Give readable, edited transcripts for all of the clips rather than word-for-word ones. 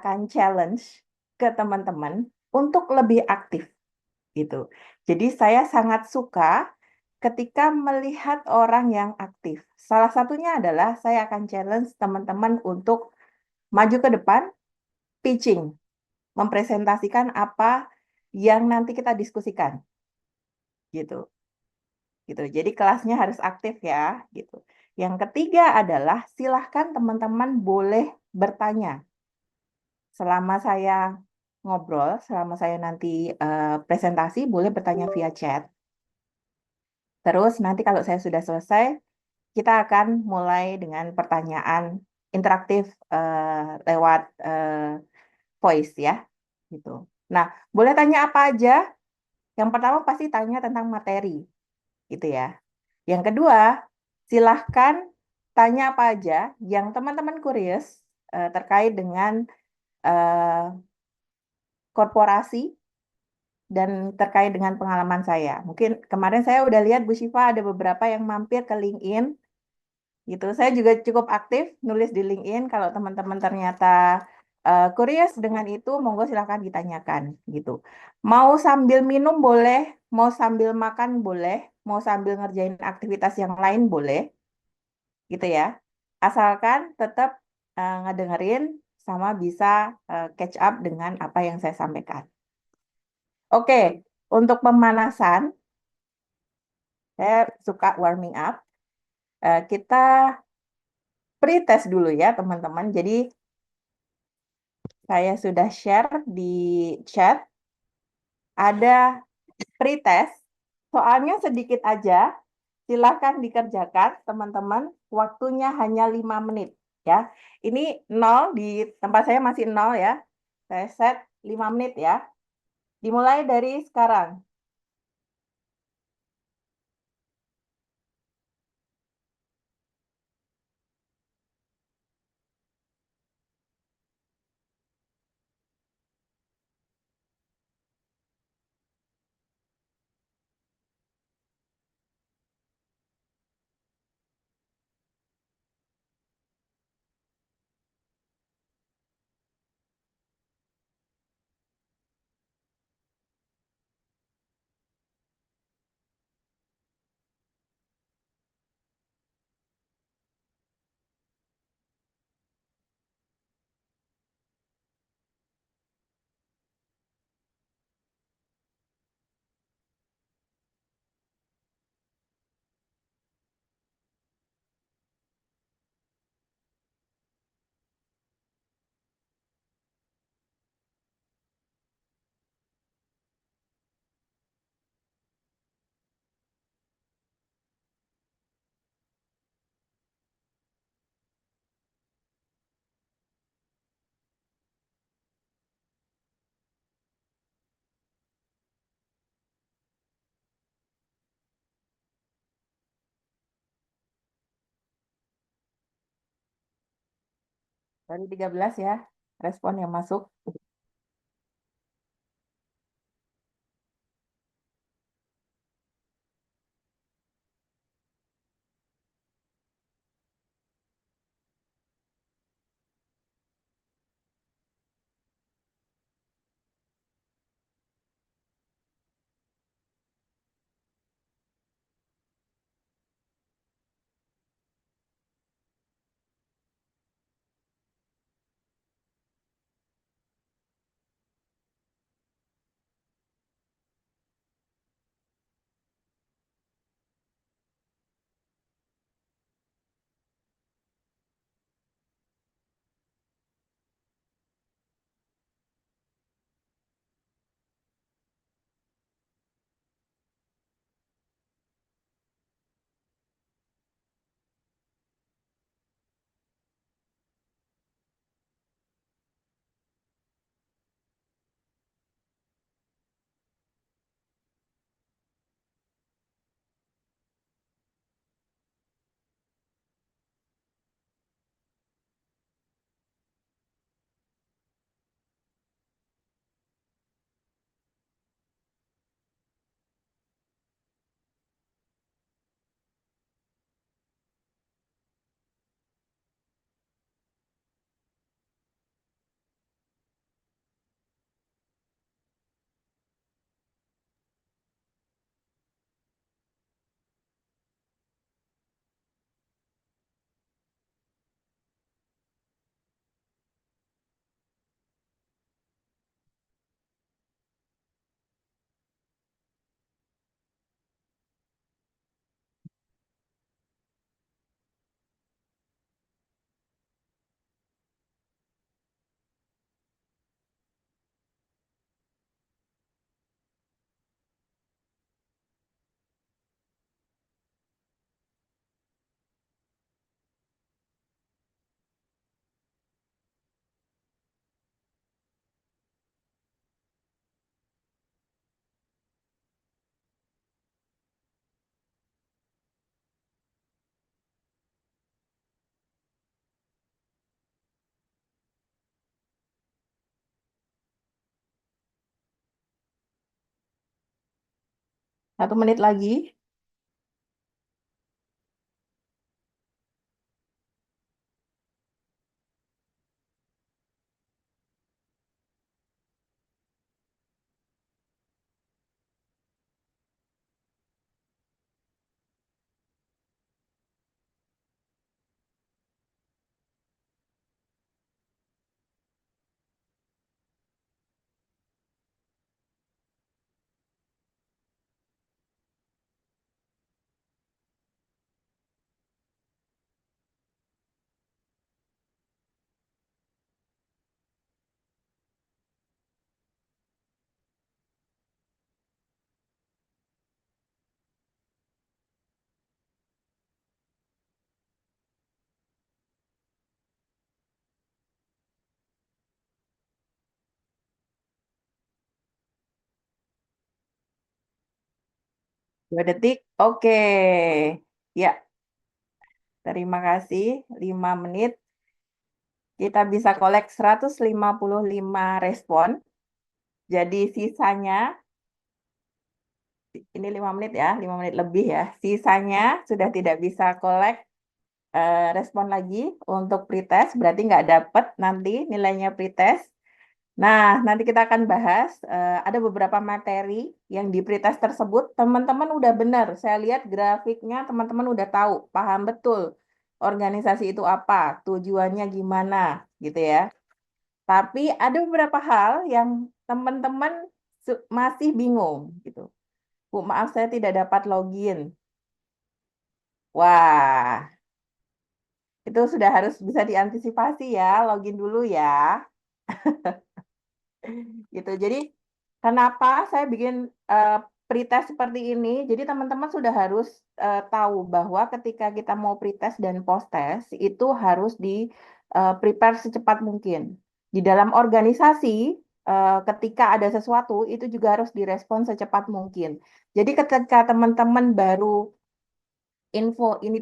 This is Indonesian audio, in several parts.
akan challenge ke teman-teman untuk lebih aktif gitu. Jadi saya sangat suka ketika melihat orang yang aktif. Salah satunya adalah saya akan challenge teman-teman untuk maju ke depan, pitching, mempresentasikan apa yang nanti kita diskusikan gitu. Gitu. Jadi kelasnya harus aktif ya gitu. Yang ketiga adalah silahkan teman-teman boleh bertanya selama saya ngobrol, selama saya nanti presentasi boleh bertanya via chat. Terus nanti kalau saya sudah selesai, kita akan mulai dengan pertanyaan interaktif lewat voice ya, gitu. Nah, boleh tanya apa aja? Yang pertama pasti tanya tentang materi, gitu ya. Yang kedua, silahkan tanya apa aja yang teman-teman curious terkait dengan eh, korporasi dan terkait dengan pengalaman saya. Mungkin kemarin saya udah lihat Bu Syifa ada beberapa yang mampir ke LinkedIn gitu. Saya juga cukup aktif nulis di LinkedIn. Kalau teman-teman ternyata curious dengan itu, monggo silahkan ditanyakan gitu. Mau sambil minum boleh, mau sambil makan boleh, mau sambil ngerjain aktivitas yang lain boleh, gitu ya. Asalkan tetap ngedengerin sama bisa catch up dengan apa yang saya sampaikan. Oke, untuk pemanasan, saya suka warming up. Kita pre-test dulu ya, teman-teman. Jadi saya sudah share di chat, ada pretest, soalnya sedikit aja, silahkan dikerjakan teman-teman, waktunya hanya 5 menit ya. Ini nol, di tempat saya masih nol ya, saya set 5 menit ya, dimulai dari sekarang. Baru 13 ya, respon yang masuk. 1 menit lagi. Dua detik. Oke. Ya, terima kasih. 5 menit. Kita bisa kolek 155 respon. Jadi sisanya, ini 5 menit ya, 5 menit lebih ya. Sisanya sudah tidak bisa kolek respon lagi untuk pretest. Berarti nggak dapat nanti nilainya pretest. Nah, nanti kita akan bahas, ada beberapa materi yang di pretest tersebut, teman-teman udah benar. Saya lihat grafiknya, teman-teman udah tahu, paham betul organisasi itu apa, tujuannya gimana, gitu ya. Tapi ada beberapa hal yang teman-teman masih bingung, gitu. Bu, maaf saya tidak dapat login. Wah, itu sudah harus bisa diantisipasi ya, login dulu ya. Gitu. Jadi kenapa saya bikin uh, pretest seperti ini? Jadi teman-teman sudah harus tahu bahwa ketika kita mau pretest dan post-test itu harus di prepare secepat mungkin. Di dalam organisasi ketika ada sesuatu itu juga harus direspon secepat mungkin. Jadi ketika teman-teman baru info ini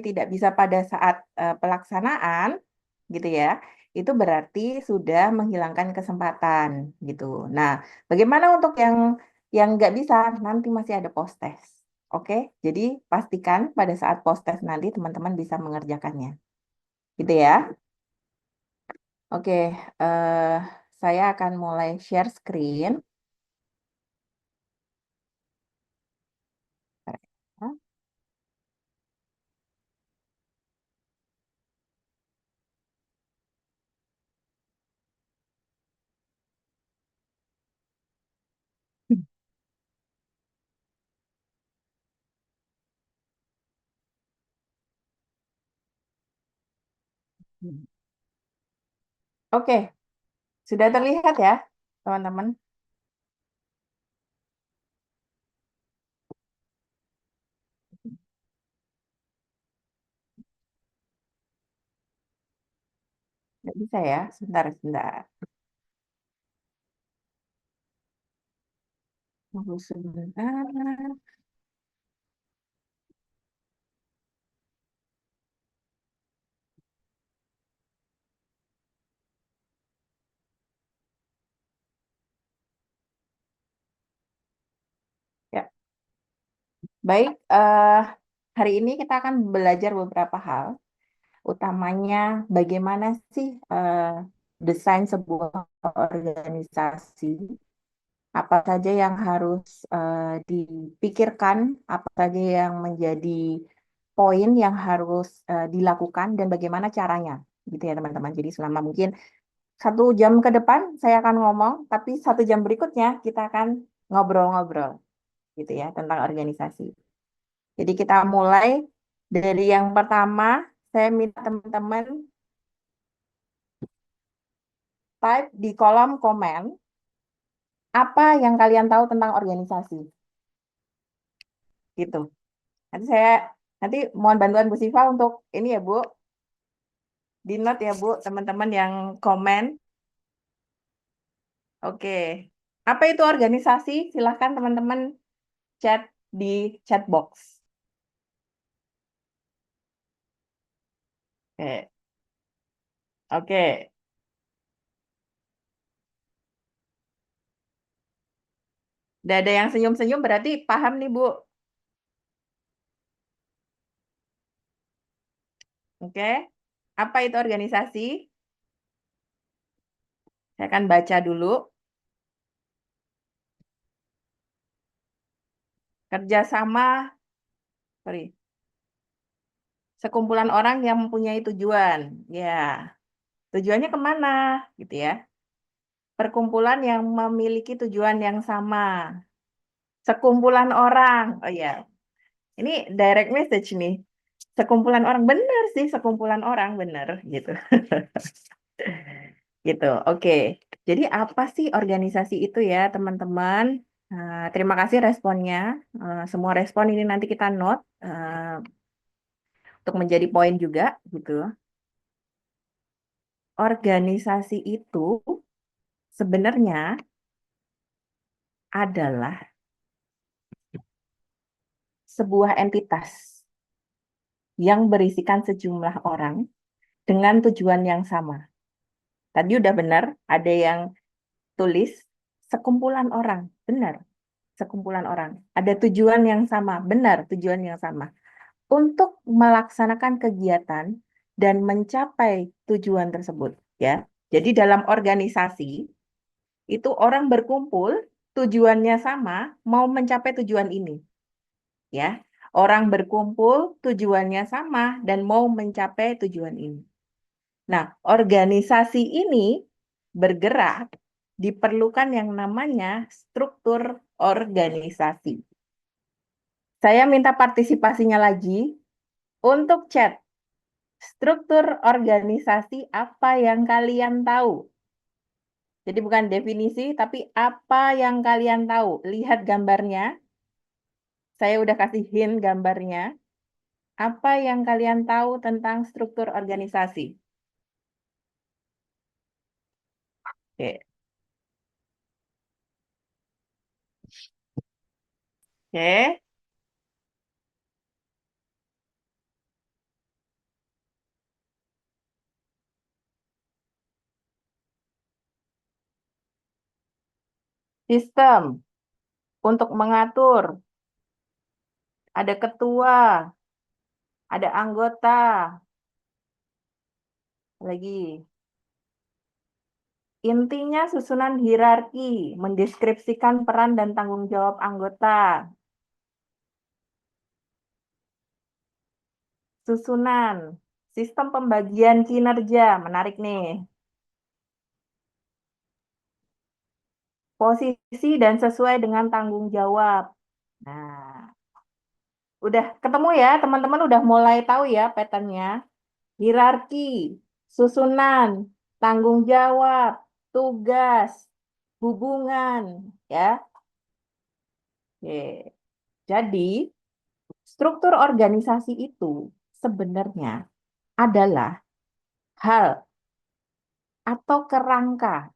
tidak bisa pada saat pelaksanaan gitu ya, itu berarti sudah menghilangkan kesempatan gitu. Nah, bagaimana untuk yang nggak bisa, nanti masih ada post test. Oke, jadi pastikan pada saat post test nanti teman-teman bisa mengerjakannya. Gitu ya. Oke, eh, saya akan mulai share screen. Oke, sudah terlihat ya, teman-teman? Nggak bisa ya, sebentar, sebentar. Tunggu sebentar. Ya, baik. Hari ini kita akan belajar beberapa hal. Utamanya bagaimana sih desain sebuah organisasi, apa saja yang harus dipikirkan, apa saja yang menjadi poin yang harus dilakukan dan bagaimana caranya, gitu ya teman-teman. Jadi selama mungkin 1 jam ke depan saya akan ngomong, tapi 1 jam berikutnya kita akan ngobrol-ngobrol, gitu ya tentang organisasi. Jadi kita mulai dari yang pertama, saya minta teman-teman type di kolom komen apa yang kalian tahu tentang organisasi. Gitu. Nanti saya nanti mohon bantuan Bu Siva untuk ini ya Bu, di note ya Bu, teman-teman yang komen. Oke. Apa itu organisasi? Silahkan teman-teman chat di chat box. Oke. Oke. Udah ada yang senyum-senyum berarti paham nih, Bu. Oke. Apa itu organisasi? Saya akan baca dulu. Kerjasama, sorry, sekumpulan orang yang mempunyai tujuan. Ya, tujuannya kemana? Gitu ya. Perkumpulan yang memiliki tujuan yang sama. Sekumpulan orang. Oh ya, ini direct message nih. Sekumpulan orang, benar sih, sekumpulan orang, benar gitu. Gitu, oke. Jadi apa sih organisasi itu ya, teman-teman? Terima kasih responnya. Semua respon ini nanti kita note untuk menjadi poin juga, gitu. Organisasi itu sebenarnya adalah sebuah entitas yang berisikan sejumlah orang dengan tujuan yang sama. Tadi udah benar, ada yang tulis sekumpulan orang, benar, sekumpulan orang. Ada tujuan yang sama, benar, tujuan yang sama. Untuk melaksanakan kegiatan dan mencapai tujuan tersebut, ya. Jadi dalam organisasi itu orang berkumpul, tujuannya sama, mau mencapai tujuan ini, ya. Orang berkumpul, tujuannya sama dan mau mencapai tujuan ini. Nah, organisasi ini bergerak, diperlukan yang namanya struktur organisasi. Saya minta partisipasinya lagi untuk chat. Struktur organisasi apa yang kalian tahu? Jadi bukan definisi, tapi apa yang kalian tahu? Lihat gambarnya. Saya udah kasih hint gambarnya. Apa yang kalian tahu tentang struktur organisasi? Oke. Oke. Sistem untuk mengatur. Ada ketua, ada anggota, lagi. Intinya susunan hierarki, mendeskripsikan peran dan tanggung jawab anggota. Susunan, sistem pembagian kinerja, menarik nih. Posisi dan sesuai dengan tanggung jawab. Nah, udah ketemu ya, teman-teman udah mulai tahu ya patternnya. Hierarki, susunan, tanggung jawab, tugas, hubungan, ya. Oke. Jadi, struktur organisasi itu sebenarnya adalah hal atau kerangka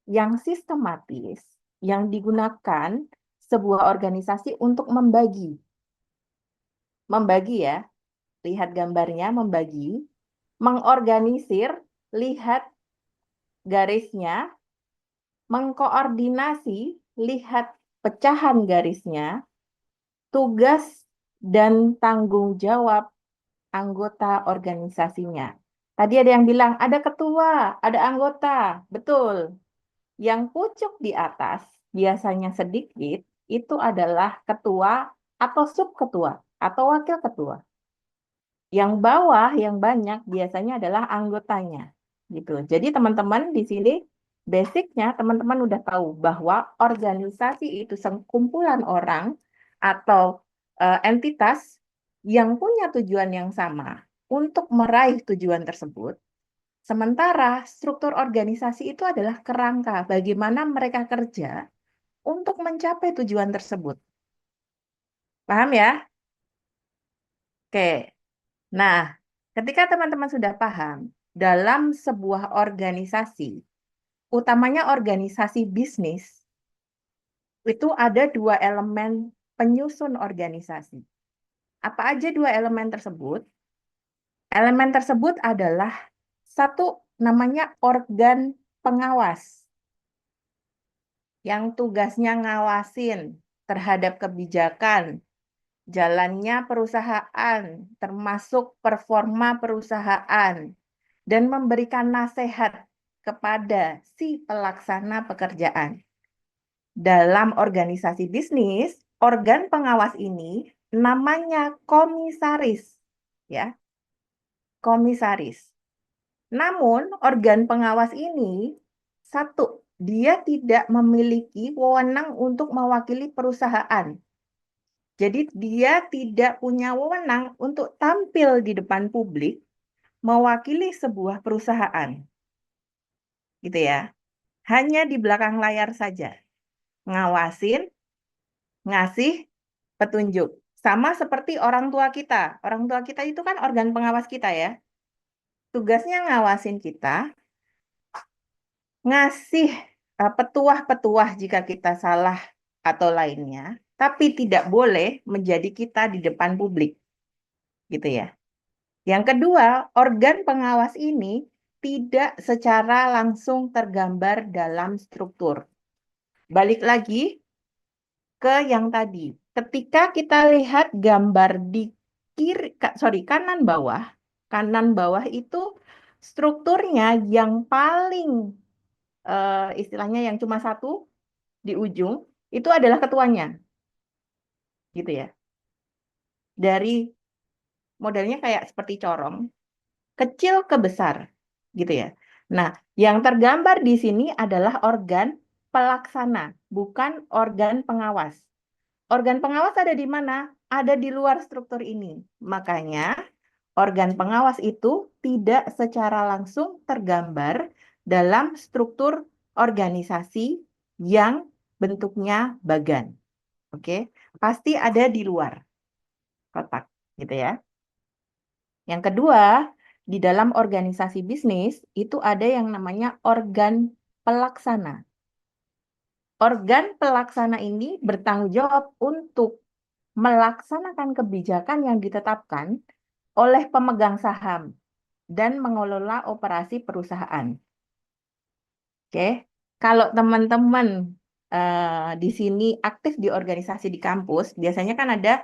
yang sistematis yang digunakan sebuah organisasi untuk membagi. Membagi ya, lihat gambarnya membagi, mengorganisir, lihat garisnya, mengkoordinasi, lihat pecahan garisnya, tugas dan tanggung jawab anggota organisasinya. Tadi ada yang bilang ada ketua, ada anggota. Betul. Yang pucuk di atas biasanya sedikit itu adalah ketua atau subketua atau wakil ketua. Yang bawah yang banyak biasanya adalah anggotanya. Gitu. Jadi teman-teman di sini basicnya teman-teman udah tahu bahwa organisasi itu sekumpulan orang atau entitas yang punya tujuan yang sama untuk meraih tujuan tersebut. Sementara struktur organisasi itu adalah kerangka bagaimana mereka kerja untuk mencapai tujuan tersebut. Paham ya? Oke. Nah, ketika teman-teman sudah paham, dalam sebuah organisasi, utamanya organisasi bisnis, itu ada dua elemen penyusun organisasi. Apa aja dua elemen tersebut? Elemen tersebut adalah satu namanya organ pengawas. yang tugasnya ngawasin terhadap kebijakan, jalannya perusahaan, termasuk performa perusahaan, dan memberikan nasihat kepada si pelaksana pekerjaan. Dalam organisasi bisnis, organ pengawas ini namanya komisaris, ya, komisaris. Namun, organ pengawas ini satu, dia tidak memiliki wewenang untuk mewakili perusahaan. Jadi dia tidak punya wewenang untuk tampil di depan publik mewakili sebuah perusahaan. Gitu ya. Hanya di belakang layar saja. Ngawasin, ngasih petunjuk. Sama seperti orang tua kita. Orang tua kita itu kan organ pengawas kita ya. Tugasnya ngawasin kita, ngasih petuah-petuah jika kita salah atau lainnya, tapi tidak boleh menjadi kita di depan publik. Gitu ya. Yang kedua, organ pengawas ini tidak secara langsung tergambar dalam struktur. Balik lagi ke yang tadi. Ketika kita lihat gambar di kanan bawah itu strukturnya yang paling istilahnya yang cuma satu di ujung itu adalah ketuanya, gitu ya. Dari modelnya kayak seperti corong, kecil ke besar, gitu ya. Nah, yang tergambar di sini adalah organ pelaksana, bukan organ pengawas. Organ pengawas ada di mana? Ada di luar struktur ini. Makanya, organ pengawas itu tidak secara langsung tergambar dalam struktur organisasi yang bentuknya bagan. Oke, pasti ada di luar kotak, gitu ya. Yang kedua, di dalam organisasi bisnis itu ada yang namanya organ pelaksana. Organ pelaksana ini bertanggung jawab untuk melaksanakan kebijakan yang ditetapkan oleh pemegang saham dan mengelola operasi perusahaan. Oke, kalau teman-teman di sini aktif di organisasi di kampus, biasanya kan ada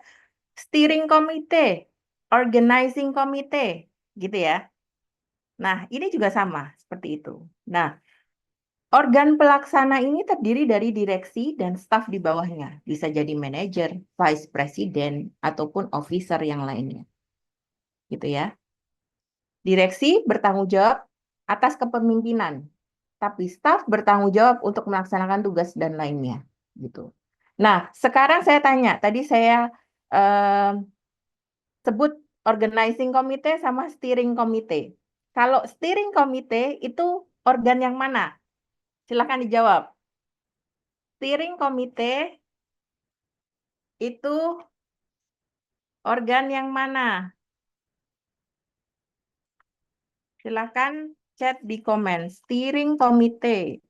steering committee, organizing committee, gitu ya. Nah, ini juga sama seperti itu. Nah, organ pelaksana ini terdiri dari direksi dan staf di bawahnya. Bisa jadi manajer, vice president, ataupun officer yang lainnya. Gitu ya. Direksi bertanggung jawab atas kepemimpinan, tapi staf bertanggung jawab untuk melaksanakan tugas dan lainnya. Gitu. Nah, sekarang saya tanya, tadi saya eh, sebut organizing committee sama steering committee. Kalau steering committee itu organ yang mana? Silakan dijawab. Steering committee itu organ yang mana? Silakan chat di komen. Steering committee.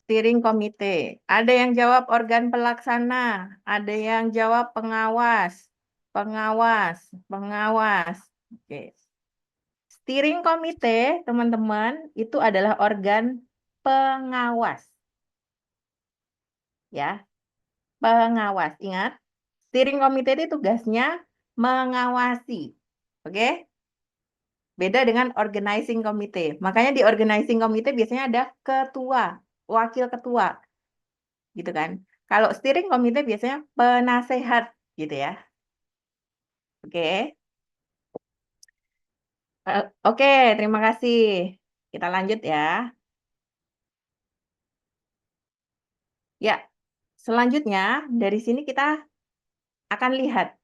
Steering committee. Ada yang jawab organ pelaksana, ada yang jawab pengawas. Pengawas, pengawas. Oke. Steering committee, teman-teman, itu adalah organ pengawas. Ya, pengawas. Ingat, steering committee itu tugasnya mengawasi. Oke? Beda dengan organizing committee. Makanya di organizing committee biasanya ada ketua, wakil ketua. Gitu kan. Kalau steering committee biasanya penasehat gitu ya. Oke. Oke, terima kasih. Kita lanjut ya. Ya, selanjutnya dari sini kita akan lihat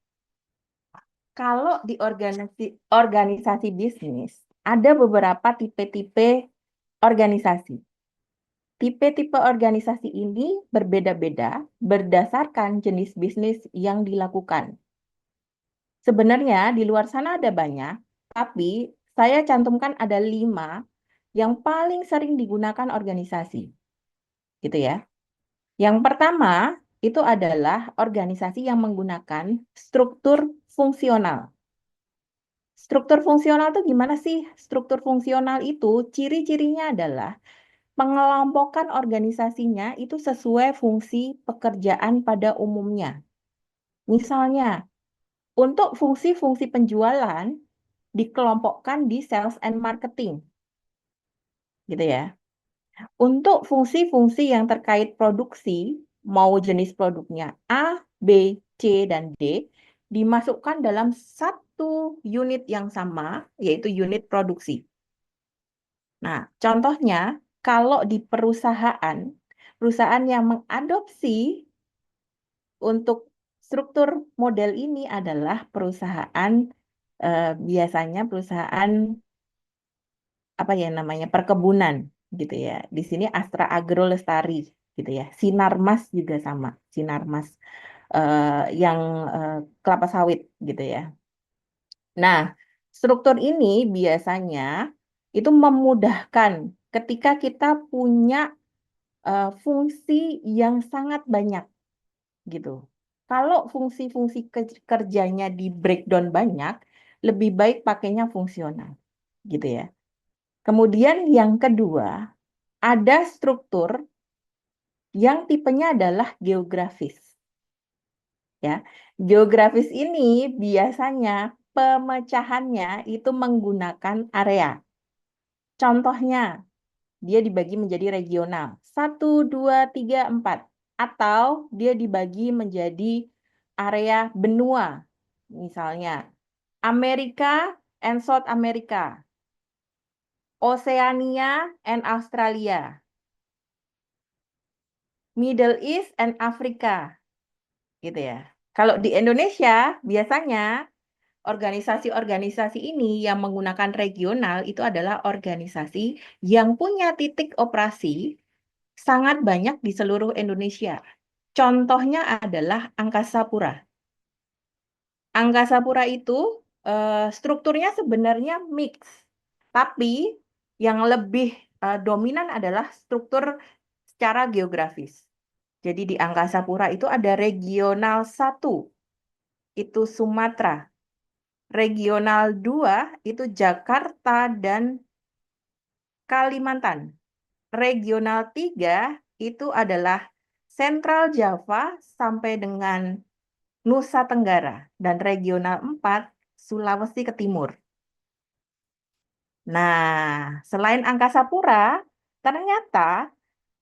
kalau di organisasi bisnis ada beberapa tipe-tipe organisasi. Tipe-tipe organisasi ini berbeda-beda berdasarkan jenis bisnis yang dilakukan. Sebenarnya di luar sana ada banyak, tapi saya cantumkan ada 5 yang paling sering digunakan organisasi. Gitu ya. Yang pertama itu adalah organisasi yang menggunakan struktur fungsional. Struktur fungsional itu gimana sih? Struktur fungsional itu ciri-cirinya adalah pengelompokan organisasinya itu sesuai fungsi pekerjaan pada umumnya. Misalnya, untuk fungsi-fungsi penjualan dikelompokkan di sales and marketing, gitu ya. Untuk fungsi-fungsi yang terkait produksi, mau jenis produknya A, B, C, dan D, dimasukkan dalam satu unit yang sama, yaitu unit produksi. Nah, contohnya, kalau di perusahaan yang mengadopsi untuk struktur model ini adalah perusahaan, biasanya perusahaan apa ya namanya, perkebunan gitu ya. Di sini Astra Agro Lestari gitu ya. Sinarmas juga sama, Sinarmas yang kelapa sawit gitu ya. Nah, struktur ini biasanya itu memudahkan ketika kita punya fungsi yang sangat banyak gitu. Kalau fungsi-fungsi kerjanya di breakdown banyak, lebih baik pakainya fungsional gitu ya. Kemudian yang kedua, ada struktur yang tipenya adalah geografis. Ya, geografis ini biasanya pemecahannya itu menggunakan area. Contohnya, dia dibagi menjadi regional. 1, 2, 3, 4. Atau dia dibagi menjadi area benua. Misalnya, Amerika and South America. Oceania and Australia. Middle East and Africa. Gitu ya. Kalau di Indonesia, biasanya organisasi-organisasi ini yang menggunakan regional itu adalah organisasi yang punya titik operasi sangat banyak di seluruh Indonesia. Contohnya adalah Angkasa Pura. Angkasa Pura itu strukturnya sebenarnya mix, tapi yang lebih dominan adalah struktur secara geografis. Jadi di Angkasa Pura itu ada regional 1, itu Sumatera. Regional 2 itu Jakarta dan Kalimantan. Regional 3 itu adalah Central Java sampai dengan Nusa Tenggara. Dan regional 4 Sulawesi ke timur. Nah, selain Angkasa Pura, ternyata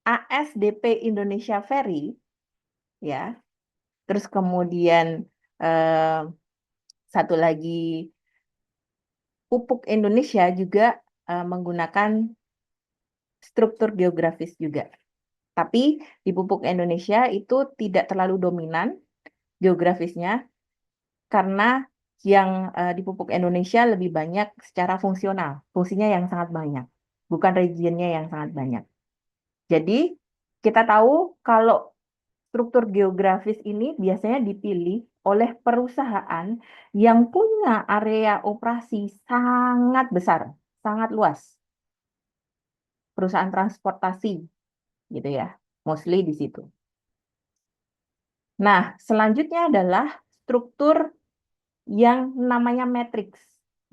ASDP Indonesia Ferry, ya, terus kemudian eh, satu lagi Pupuk Indonesia juga menggunakan struktur geografis juga. Tapi di Pupuk Indonesia itu tidak terlalu dominan geografisnya karena yang di Pupuk Indonesia lebih banyak secara fungsional, fungsinya yang sangat banyak, bukan regionnya yang sangat banyak. Jadi kita tahu kalau struktur geografis ini biasanya dipilih oleh perusahaan yang punya area operasi sangat besar, sangat luas. Perusahaan transportasi gitu ya, mostly di situ. Nah, selanjutnya adalah struktur yang namanya matriks.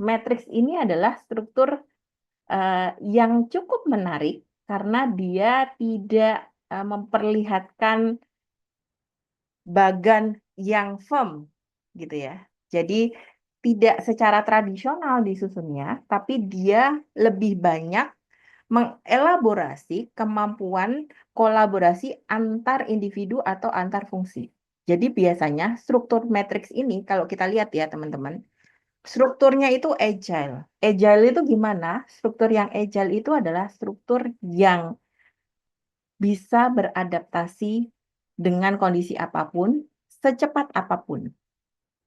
Matriks ini adalah struktur yang cukup menarik karena dia tidak memperlihatkan bagan yang firm gitu ya. Jadi tidak secara tradisional disusunnya, tapi dia lebih banyak mengelaborasi kemampuan kolaborasi antar individu atau antar fungsi. Jadi biasanya struktur matriks ini kalau kita lihat ya teman-teman, strukturnya itu agile. Agile itu gimana? Struktur yang agile itu adalah struktur yang bisa beradaptasi dengan kondisi apapun, secepat apapun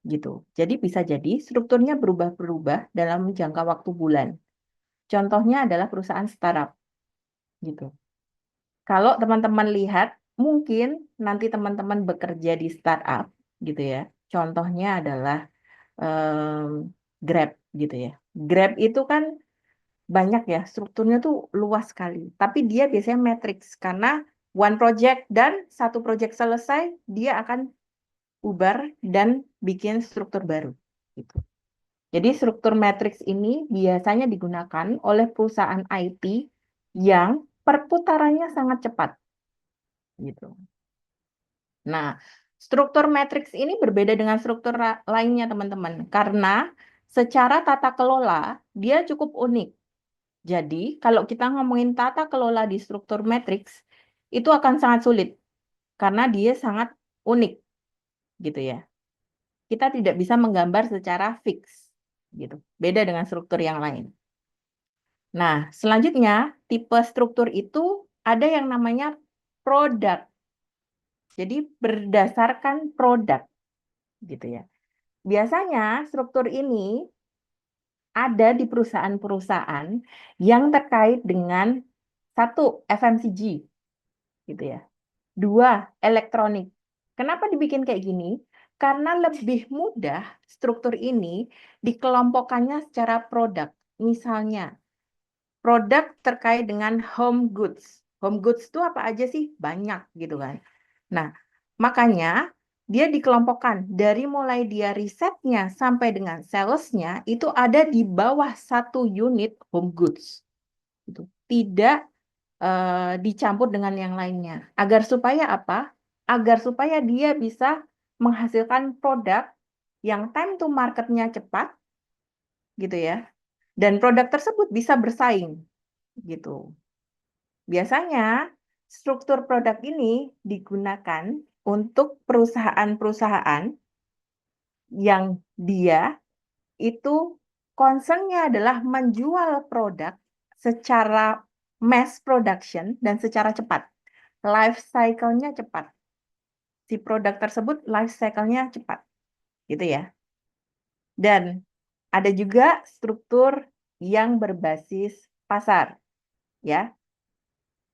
gitu. Jadi bisa jadi strukturnya berubah-berubah dalam jangka waktu bulan. Contohnya adalah perusahaan startup gitu. Kalau teman-teman lihat, mungkin nanti teman-teman bekerja di startup gitu ya. Contohnya adalah Grab gitu ya. Grab itu kan banyak ya, strukturnya tuh luas sekali. Tapi dia biasanya matrix karena one project dan satu project selesai, dia akan bubar dan bikin struktur baru gitu. Jadi struktur matriks ini biasanya digunakan oleh perusahaan IT yang perputarannya sangat cepat, gitu. Nah, struktur matriks ini berbeda dengan struktur lainnya, teman-teman, karena secara tata kelola dia cukup unik. Jadi, kalau kita ngomongin tata kelola di struktur matriks, itu akan sangat sulit karena dia sangat unik, gitu ya. Kita tidak bisa menggambar secara fix, gitu. Beda dengan struktur yang lain. Nah, selanjutnya tipe struktur itu ada yang namanya produk. Jadi berdasarkan produk, gitu ya. Biasanya struktur ini ada di perusahaan-perusahaan yang terkait dengan satu FMCG, gitu ya. Dua, elektronik. Kenapa dibikin kayak gini? Karena lebih mudah struktur ini dikelompokkannya secara produk. Misalnya, produk terkait dengan home goods. Home goods itu apa aja sih? Banyak gitu kan. Nah, makanya dia dikelompokkan dari mulai dia risetnya sampai dengan salesnya itu ada di bawah satu unit home goods. Gitu. Tidak dicampur dengan yang lainnya. Agar supaya apa? Agar supaya dia bisa menghasilkan produk yang time to marketnya cepat, gitu ya. Dan produk tersebut bisa bersaing, gitu. Biasanya struktur produk ini digunakan untuk perusahaan-perusahaan yang dia itu concernnya adalah menjual produk secara mass production dan secara cepat. Life cycle-nya cepat. Si produk tersebut life cycle-nya cepat. Gitu ya. Dan ada juga struktur yang berbasis pasar. Ya.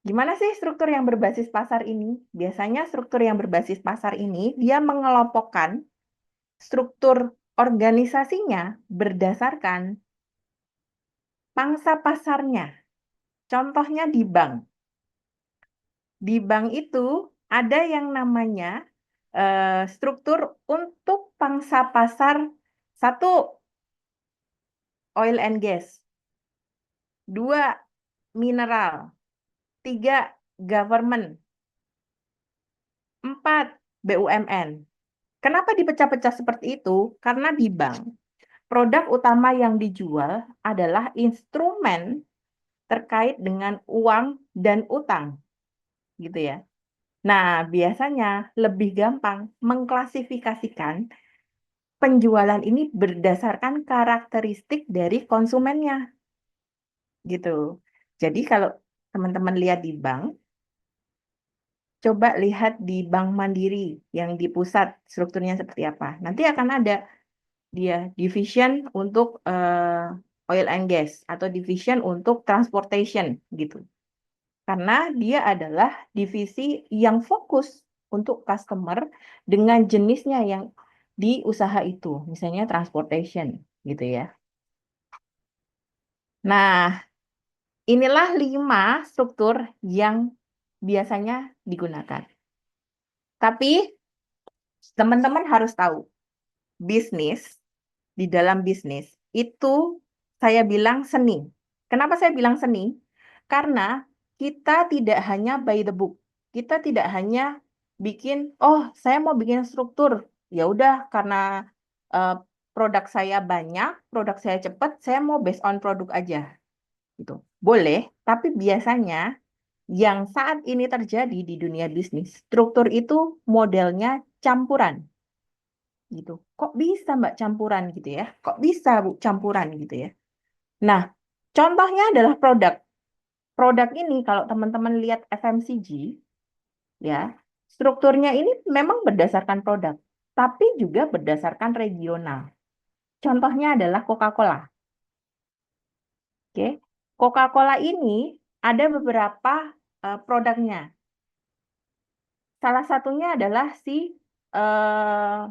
Gimana sih struktur yang berbasis pasar ini? Biasanya struktur yang berbasis pasar ini dia mengelompokkan struktur organisasinya berdasarkan pangsa pasarnya. Contohnya di bank. Di bank itu ada yang namanya struktur untuk pangsa pasar satu oil and gas, dua mineral, tiga government, empat BUMN. Kenapa dipecah-pecah seperti itu? Karena di bank produk utama yang dijual adalah instrumen terkait dengan uang dan utang, gitu ya. Nah, biasanya lebih gampang mengklasifikasikan penjualan ini berdasarkan karakteristik dari konsumennya, gitu. Jadi kalau teman-teman lihat di bank, coba lihat di Bank Mandiri yang di pusat strukturnya seperti apa. Nanti akan ada dia division untuk oil and gas atau division untuk transportation gitu. Karena dia adalah divisi yang fokus untuk customer dengan jenisnya yang di usaha itu, misalnya transportation gitu ya. Nah, inilah 5 struktur yang biasanya digunakan. Tapi teman-teman harus tahu, bisnis, di dalam bisnis, itu saya bilang seni. Kenapa saya bilang seni? Karena kita tidak hanya by the book. Kita tidak hanya bikin, oh saya mau bikin struktur. Ya udah, karena eh, produk saya banyak, produk saya cepat, saya mau based on produk aja. Gitu. Boleh, tapi biasanya yang saat ini terjadi di dunia bisnis, struktur itu modelnya campuran gitu. Kok bisa Mbak campuran gitu ya? Kok bisa Bu campuran gitu ya? Nah, contohnya adalah produk. Produk ini kalau teman-teman lihat FMCG ya, strukturnya ini memang berdasarkan produk, tapi juga berdasarkan regional. Contohnya adalah Coca-Cola. Oke. Coca-Cola ini ada beberapa produknya. Salah satunya adalah si eh,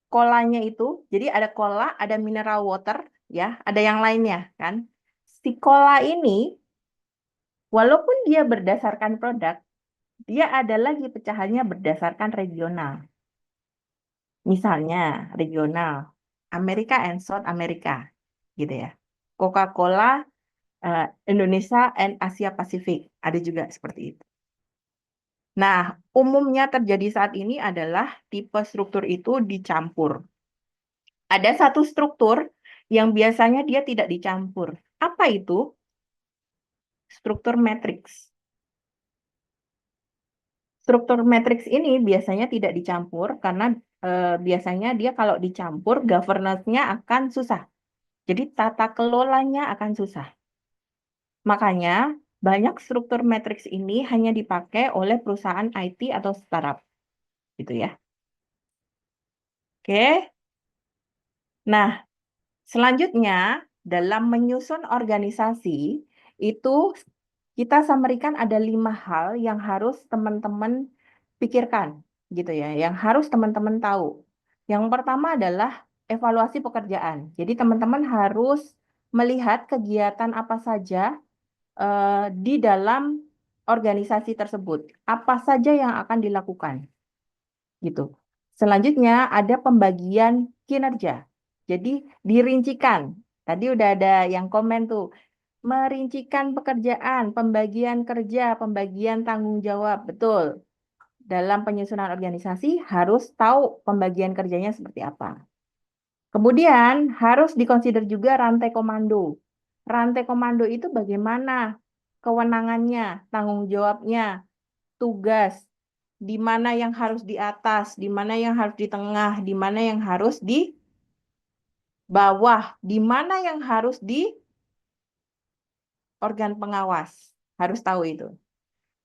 kolanya itu, jadi ada cola, ada mineral water, ya, ada yang lainnya kan. Si cola ini, walaupun dia berdasarkan produk, dia ada lagi pecahannya berdasarkan regional. Misalnya regional. Amerika and South America, gitu ya. Coca-Cola Indonesia and Asia Pasifik, ada juga seperti itu. Nah, umumnya terjadi saat ini adalah tipe struktur itu dicampur. Ada satu struktur yang biasanya dia tidak dicampur. Apa itu? Struktur matriks. Struktur matriks ini biasanya tidak dicampur karena biasanya dia kalau dicampur governance-nya akan susah. Jadi tata kelolanya akan susah. Makanya banyak struktur matriks ini hanya dipakai oleh perusahaan IT atau startup. Gitu ya. Oke. Nah, selanjutnya dalam menyusun organisasi itu kita summary-kan ada 5 hal yang harus teman-teman pikirkan gitu ya, yang harus teman-teman tahu. Yang pertama adalah evaluasi pekerjaan. Jadi teman-teman harus melihat kegiatan apa saja di dalam organisasi tersebut, apa saja yang akan dilakukan gitu. Selanjutnya ada pembagian kinerja. Jadi dirincikan. Tadi udah ada yang komen tuh, merincikan pekerjaan, pembagian kerja, pembagian tanggung jawab. Betul. Dalam penyusunan organisasi harus tahu pembagian kerjanya seperti apa. Kemudian harus dikonsider juga rantai komando. Rantai komando itu bagaimana kewenangannya, tanggung jawabnya, tugas, di mana yang harus di atas, di mana yang harus di tengah, di mana yang harus di bawah, di mana yang harus di organ pengawas. Harus tahu itu.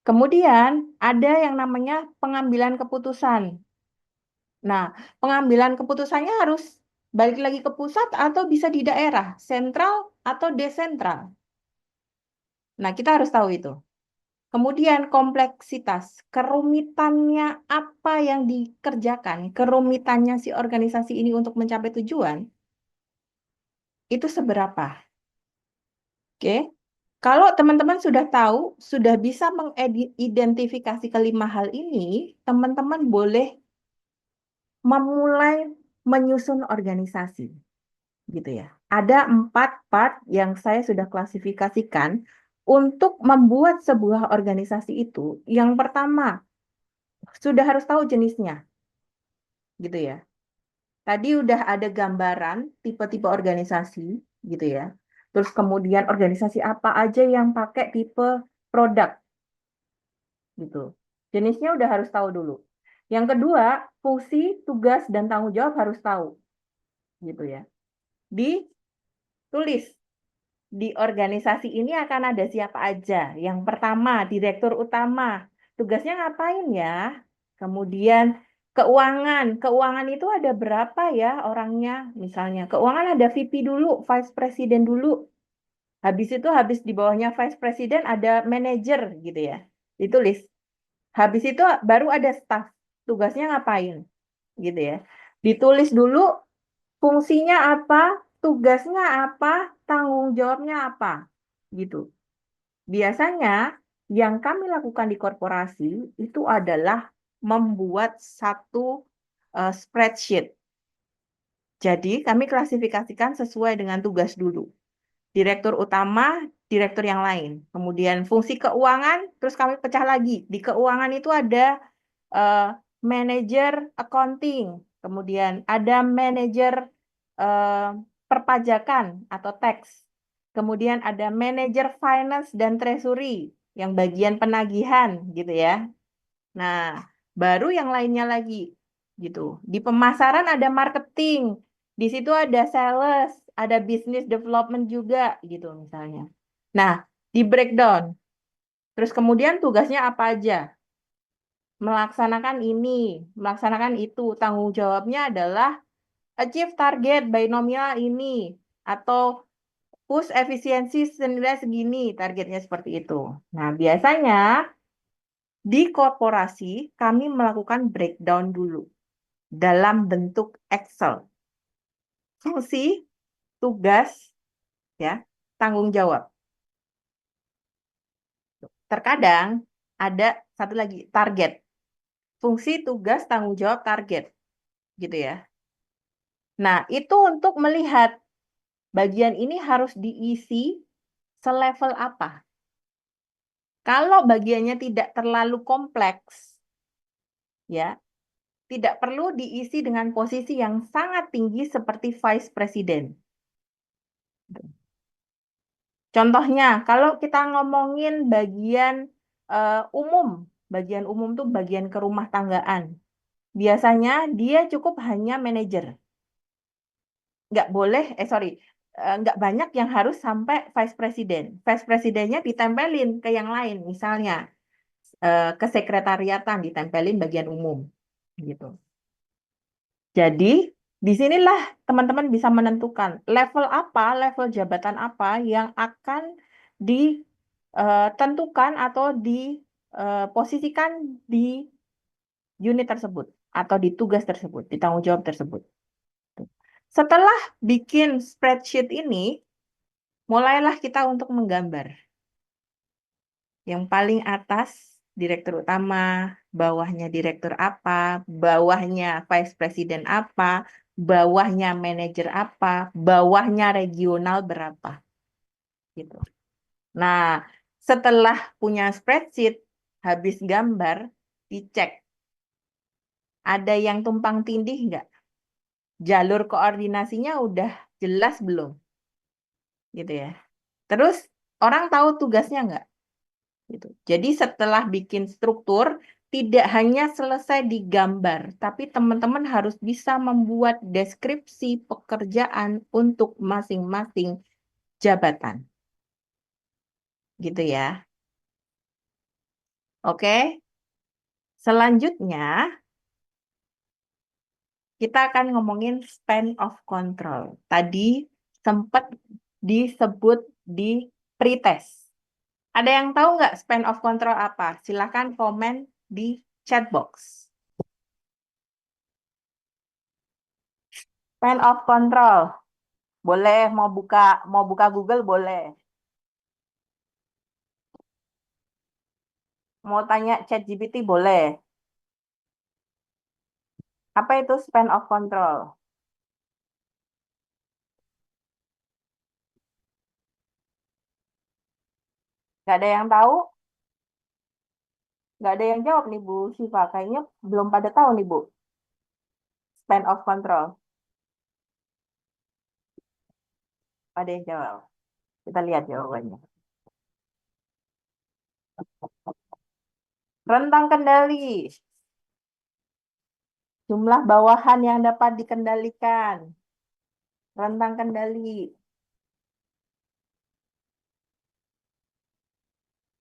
Kemudian ada yang namanya pengambilan keputusan. Nah, pengambilan keputusannya harus balik lagi ke pusat atau bisa di daerah, sentral atau desentral. Nah, kita harus tahu itu. Kemudian kompleksitas, kerumitannya apa yang dikerjakan, kerumitannya si organisasi ini untuk mencapai tujuan, itu seberapa. Oke? Kalau teman-teman sudah tahu, sudah bisa mengidentifikasi kelima hal ini, teman-teman boleh memulai menyusun organisasi. Gitu ya. Ada 4 part yang saya sudah klasifikasikan untuk membuat sebuah organisasi itu. Yang pertama, sudah harus tahu jenisnya, gitu ya. Tadi udah ada gambaran tipe-tipe organisasi, gitu ya. Terus kemudian organisasi apa aja yang pakai tipe produk, gitu. Jenisnya udah harus tahu dulu. Yang kedua, fungsi, tugas, dan tanggung jawab harus tahu, gitu ya. Ditulis di organisasi ini akan ada siapa aja. Yang pertama, direktur utama. Tugasnya ngapain ya? Kemudian keuangan. Keuangan itu ada berapa ya orangnya? Misalnya, keuangan ada VP dulu, Vice President dulu. Habis itu, habis di bawahnya Vice President ada manager gitu ya. Ditulis. Habis itu baru ada staff. Tugasnya ngapain? Gitu ya. Ditulis dulu fungsinya apa, tugasnya apa, tanggung jawabnya apa, gitu. Biasanya yang kami lakukan di korporasi itu adalah membuat satu spreadsheet. Jadi kami klasifikasikan sesuai dengan tugas dulu. Direktur utama, direktur yang lain. Kemudian fungsi keuangan, terus kami pecah lagi. Di keuangan itu ada uh, manajer accounting, kemudian ada manajer uh, perpajakan atau tax, kemudian ada manajer finance dan treasury yang bagian penagihan gitu ya. Nah, baru yang lainnya lagi gitu. Di pemasaran ada marketing, di situ ada sales, ada business development juga gitu misalnya. Nah, di breakdown. Terus kemudian tugasnya apa aja? Melaksanakan ini, melaksanakan itu. Tanggung jawabnya adalah achieve target binomial ini atau push efisiensi senilai segini, targetnya seperti itu. Nah, biasanya di korporasi kami melakukan breakdown dulu dalam bentuk Excel. Fungsi, tugas, ya, tanggung jawab. Terkadang ada satu lagi, target. Fungsi, tugas, tanggung jawab, target. Gitu ya. Nah, itu untuk melihat bagian ini harus diisi selevel apa. Kalau bagiannya tidak terlalu kompleks, ya, tidak perlu diisi dengan posisi yang sangat tinggi seperti vice president. Contohnya, kalau kita ngomongin bagian umum tuh bagian kerumah tanggaan. Biasanya dia cukup hanya manajer. Nggak boleh, nggak banyak yang harus sampai vice president. Vice presidennya ditempelin ke yang lain, misalnya ke sekretariatan ditempelin bagian umum, gitu. Jadi, disinilah teman-teman bisa menentukan level jabatan apa yang akan ditentukan atau diposisikan di unit tersebut atau di tugas tersebut, di tanggung jawab tersebut. Setelah bikin spreadsheet ini, mulailah kita untuk menggambar. Yang paling atas direktur utama, bawahnya direktur apa, bawahnya vice president apa, bawahnya manajer apa, bawahnya regional berapa. Gitu. Nah, setelah punya spreadsheet, habis gambar, dicek. Ada yang tumpang tindih nggak? Jalur koordinasinya udah jelas belum? Gitu ya. Terus, orang tahu tugasnya nggak? Gitu. Jadi setelah bikin struktur, tidak hanya selesai digambar, tapi teman-teman harus bisa membuat deskripsi pekerjaan untuk masing-masing jabatan. Gitu ya. Oke. Selanjutnya, kita akan ngomongin span of control. Tadi sempat disebut di pretest. Ada yang tahu nggak span of control apa? Silakan komen di chat box. Span of control. Boleh, mau buka Google boleh. Mau tanya ChatGPT boleh. Apa itu span of control? Nggak ada yang tahu? Nggak ada yang jawab nih Bu Syifa. Kayaknya belum pada tahu nih Bu. Span of control. Ada yang jawab. Kita lihat jawabannya. Rentang kendali. Jumlah bawahan yang dapat dikendalikan. Rentang kendali.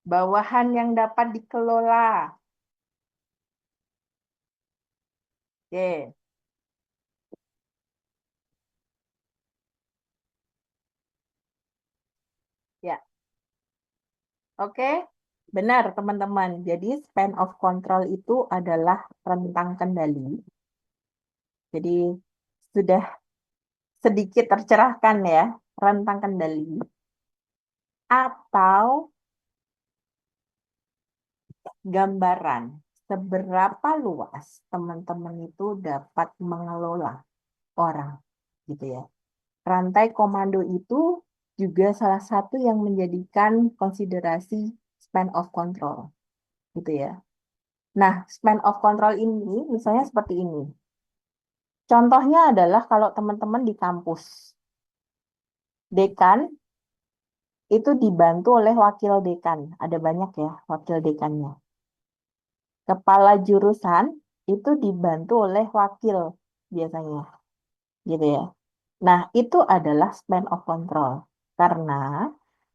Bawahan yang dapat dikelola. Oke. Ya. Oke. Benar, teman-teman. Jadi, span of control itu adalah rentang kendali. Jadi, sudah sedikit tercerahkan ya, rentang kendali. Atau gambaran seberapa luas teman-teman itu dapat mengelola orang, gitu ya. Rantai komando itu juga salah satu yang menjadikan konsiderasi span of control, gitu ya. Nah, span of control ini misalnya seperti ini. Contohnya adalah kalau teman-teman di kampus, dekan itu dibantu oleh wakil dekan. Ada banyak ya wakil dekannya. Kepala jurusan itu dibantu oleh wakil biasanya, gitu ya. Nah, itu adalah span of control. Karena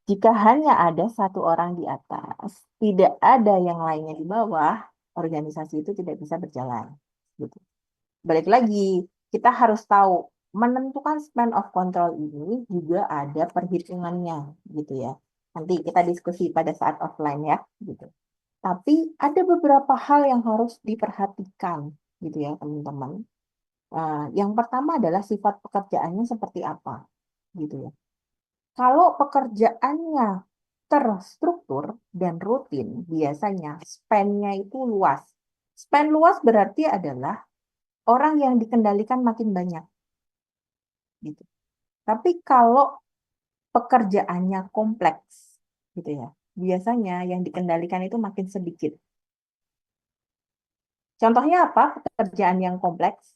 jika hanya ada satu orang di atas, tidak ada yang lainnya di bawah, organisasi itu tidak bisa berjalan. Gitu. Balik lagi, kita harus tahu menentukan span of control ini juga ada perhitungannya, gitu ya. Nanti kita diskusi pada saat offline ya, gitu. Tapi ada beberapa hal yang harus diperhatikan, gitu ya, teman-teman. Yang pertama adalah sifat pekerjaannya seperti apa, gitu ya. Kalau pekerjaannya terstruktur dan rutin, biasanya span-nya itu luas. Span luas berarti adalah orang yang dikendalikan makin banyak. gitu. Tapi kalau pekerjaannya kompleks, gitu ya, biasanya yang dikendalikan itu makin sedikit. Contohnya apa? Pekerjaan yang kompleks.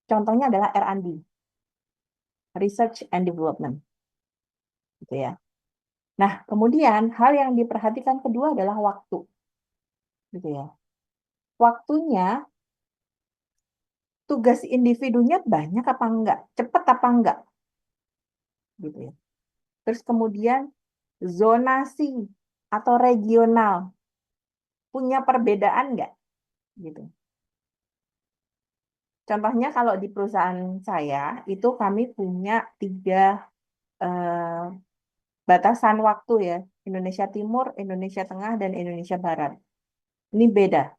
Contohnya adalah R&D, Research and Development, gitu ya. Nah, kemudian hal yang diperhatikan kedua adalah waktu, gitu ya. Waktunya, tugas individunya banyak apa enggak, cepat apa enggak, gitu ya. Terus kemudian zonasi atau regional punya perbedaan enggak, gitu. Contohnya kalau di perusahaan saya itu kami punya 3 eh, batasan waktu ya, Indonesia Timur, Indonesia Tengah, dan Indonesia Barat. Ini beda.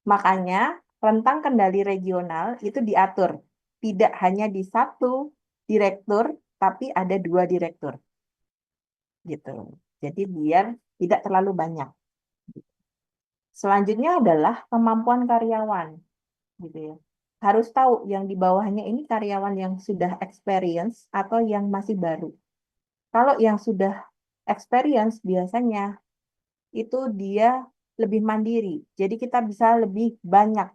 Makanya rentang kendali regional itu diatur. Tidak hanya di satu direktur, tapi ada 2 direktur. Gitu. Jadi biar tidak terlalu banyak. Selanjutnya adalah kemampuan karyawan. Gitu ya. Harus tahu yang di bawahnya ini karyawan yang sudah experience atau yang masih baru. Kalau yang sudah experience biasanya itu dia lebih mandiri. Jadi kita bisa lebih banyak,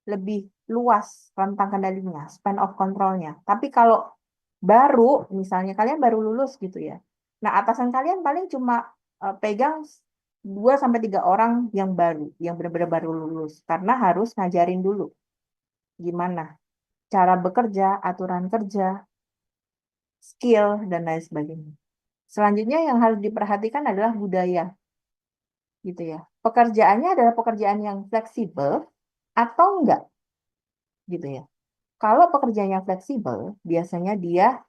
lebih luas rentang kendalinya, span of controlnya. Tapi kalau baru, misalnya kalian baru lulus gitu ya. Nah, atasan kalian paling cuma pegang 2 sampai 3 orang yang baru, yang benar-benar baru lulus. Karena harus ngajarin dulu gimana cara bekerja, aturan kerja, skill, dan lain sebagainya. Selanjutnya yang harus diperhatikan adalah budaya, gitu ya. Pekerjaannya adalah pekerjaan yang fleksibel atau enggak, gitu ya. Kalau pekerjaan yang fleksibel, biasanya dia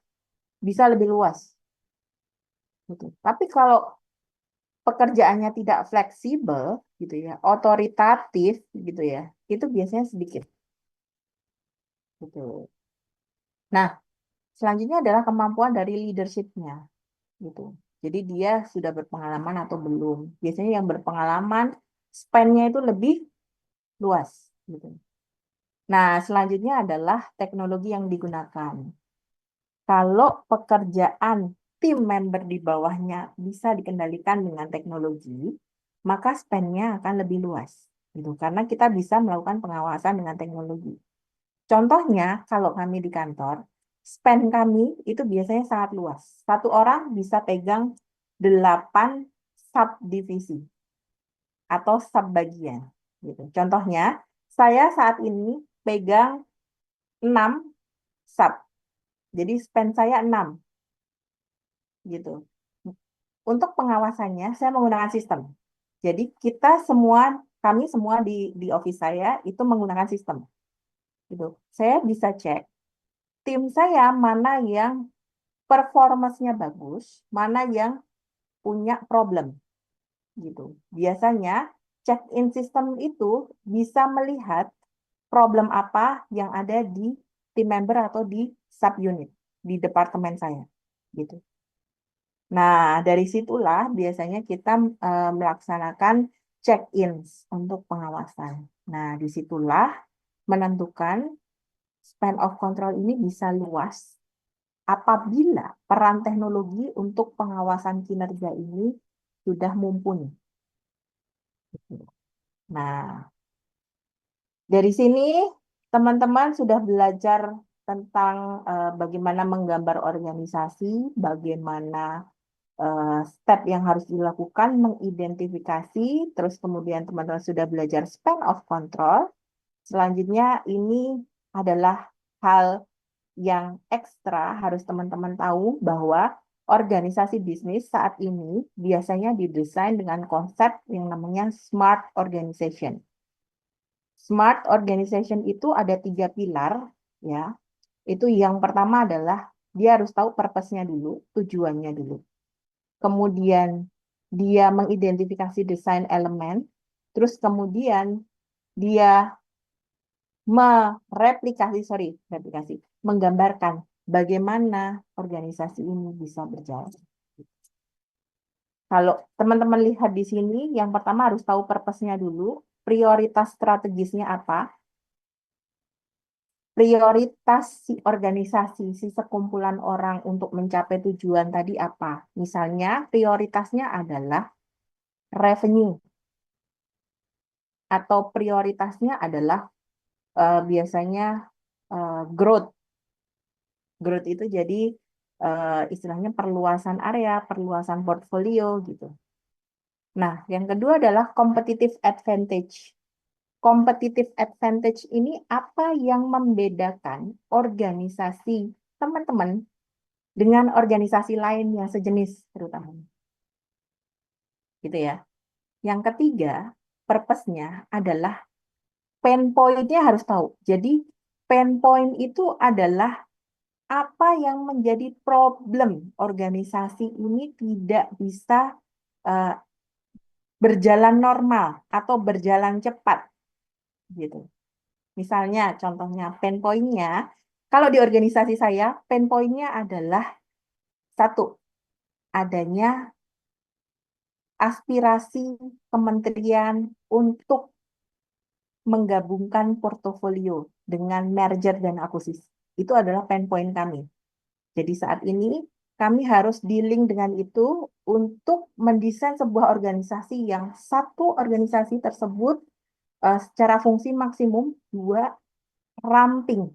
bisa lebih luas, gitu. Tapi kalau pekerjaannya tidak fleksibel, gitu ya, otoritatif, gitu ya, itu biasanya sedikit, gitu. Nah, selanjutnya adalah kemampuan dari leadership-nya, gitu. Jadi dia sudah berpengalaman atau belum. Biasanya yang berpengalaman span-nya itu lebih luas, gitu. Nah, selanjutnya adalah teknologi yang digunakan. Kalau pekerjaan tim member di bawahnya bisa dikendalikan dengan teknologi, maka span-nya akan lebih luas. Gitu. Karena kita bisa melakukan pengawasan dengan teknologi. Contohnya, kalau kami di kantor, span kami itu biasanya sangat luas. Satu orang bisa pegang 8 subdivisi atau subbagian. Gitu. Contohnya, saya saat ini pegang 6 sub. Jadi span saya 6 gitu. Untuk pengawasannya saya menggunakan sistem. Jadi kami semua di office saya itu menggunakan sistem. Gitu. Saya bisa cek tim saya mana yang performance-nya bagus, mana yang punya problem gitu. Biasanya check-in system itu bisa melihat problem apa yang ada di tim member atau di subunit di departemen saya gitu. Nah, dari situlah biasanya kita melaksanakan check-in untuk pengawasan. Nah, disitulah menentukan span of control ini bisa luas apabila peran teknologi untuk pengawasan kinerja ini sudah mumpuni. Nah, dari sini teman-teman sudah belajar tentang bagaimana menggambar organisasi, bagaimana step yang harus dilakukan, mengidentifikasi, terus kemudian teman-teman sudah belajar span of control. Selanjutnya ini adalah hal yang ekstra harus teman-teman tahu bahwa organisasi bisnis saat ini biasanya didesain dengan konsep yang namanya smart organization. Smart organization itu ada 3 pilar, ya. Itu yang pertama adalah dia harus tahu purpose-nya dulu, tujuannya dulu. Kemudian dia mengidentifikasi desain elemen, terus kemudian dia menggambarkan bagaimana organisasi ini bisa berjalan. Kalau teman-teman lihat di sini, yang pertama harus tahu purpose-nya dulu, prioritas strategisnya apa, prioritas si organisasi, si sekumpulan orang untuk mencapai tujuan tadi apa. Misalnya prioritasnya adalah revenue atau prioritasnya adalah biasanya growth. Growth itu jadi istilahnya perluasan area, perluasan portfolio gitu. Nah, yang kedua adalah competitive advantage. Competitive advantage ini apa yang membedakan organisasi teman-teman dengan organisasi lain yang sejenis terutama. Gitu ya. Yang ketiga, purpose-nya adalah pain point-nya harus tahu. Jadi, pain point itu adalah apa yang menjadi problem organisasi ini tidak bisa eh, berjalan normal atau berjalan cepat gitu. Misalnya contohnya pain point-nya, kalau di organisasi saya pain point-nya adalah satu, adanya aspirasi kementerian untuk menggabungkan portofolio dengan merger dan akuisisi. Itu adalah pain point kami. Jadi saat ini kami harus dealing dengan itu untuk mendesain sebuah organisasi yang satu organisasi tersebut secara fungsi maksimum dua ramping.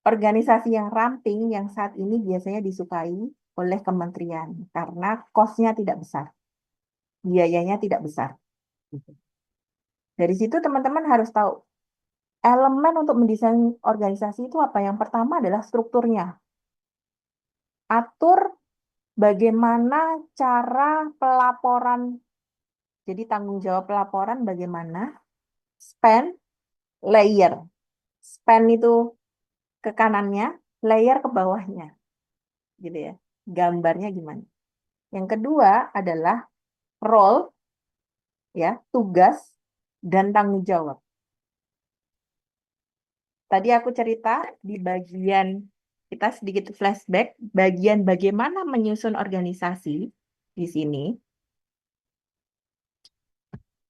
Organisasi yang ramping yang saat ini biasanya disukai oleh kementerian karena cost-nya tidak besar, biayanya tidak besar. Dari situ teman-teman harus tahu elemen untuk mendesain organisasi itu apa. Yang pertama adalah strukturnya. Atur bagaimana cara pelaporan. Jadi tanggung jawab pelaporan bagaimana, span, layer. Span itu ke kanannya, layer ke bawahnya. Gitu ya. Gambarnya gimana. Yang kedua adalah role, ya, tugas, dan tanggung jawab. Tadi aku cerita di bagian, kita sedikit flashback, bagian bagaimana menyusun organisasi di sini.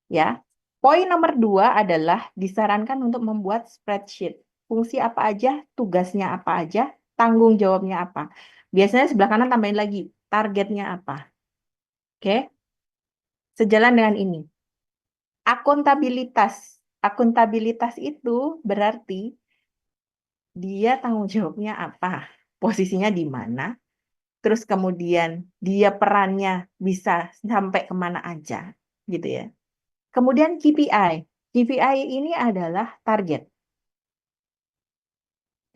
Ya, poin nomor 2 adalah disarankan untuk membuat spreadsheet. Fungsi apa aja, tugasnya apa aja, tanggung jawabnya apa. Biasanya sebelah kanan tambahin lagi, targetnya apa. Oke, sejalan dengan ini. Akuntabilitas. Akuntabilitas itu berarti dia tanggung jawabnya apa, posisinya di mana, terus kemudian dia perannya bisa sampai kemana aja, gitu ya. Kemudian KPI. KPI ini adalah target.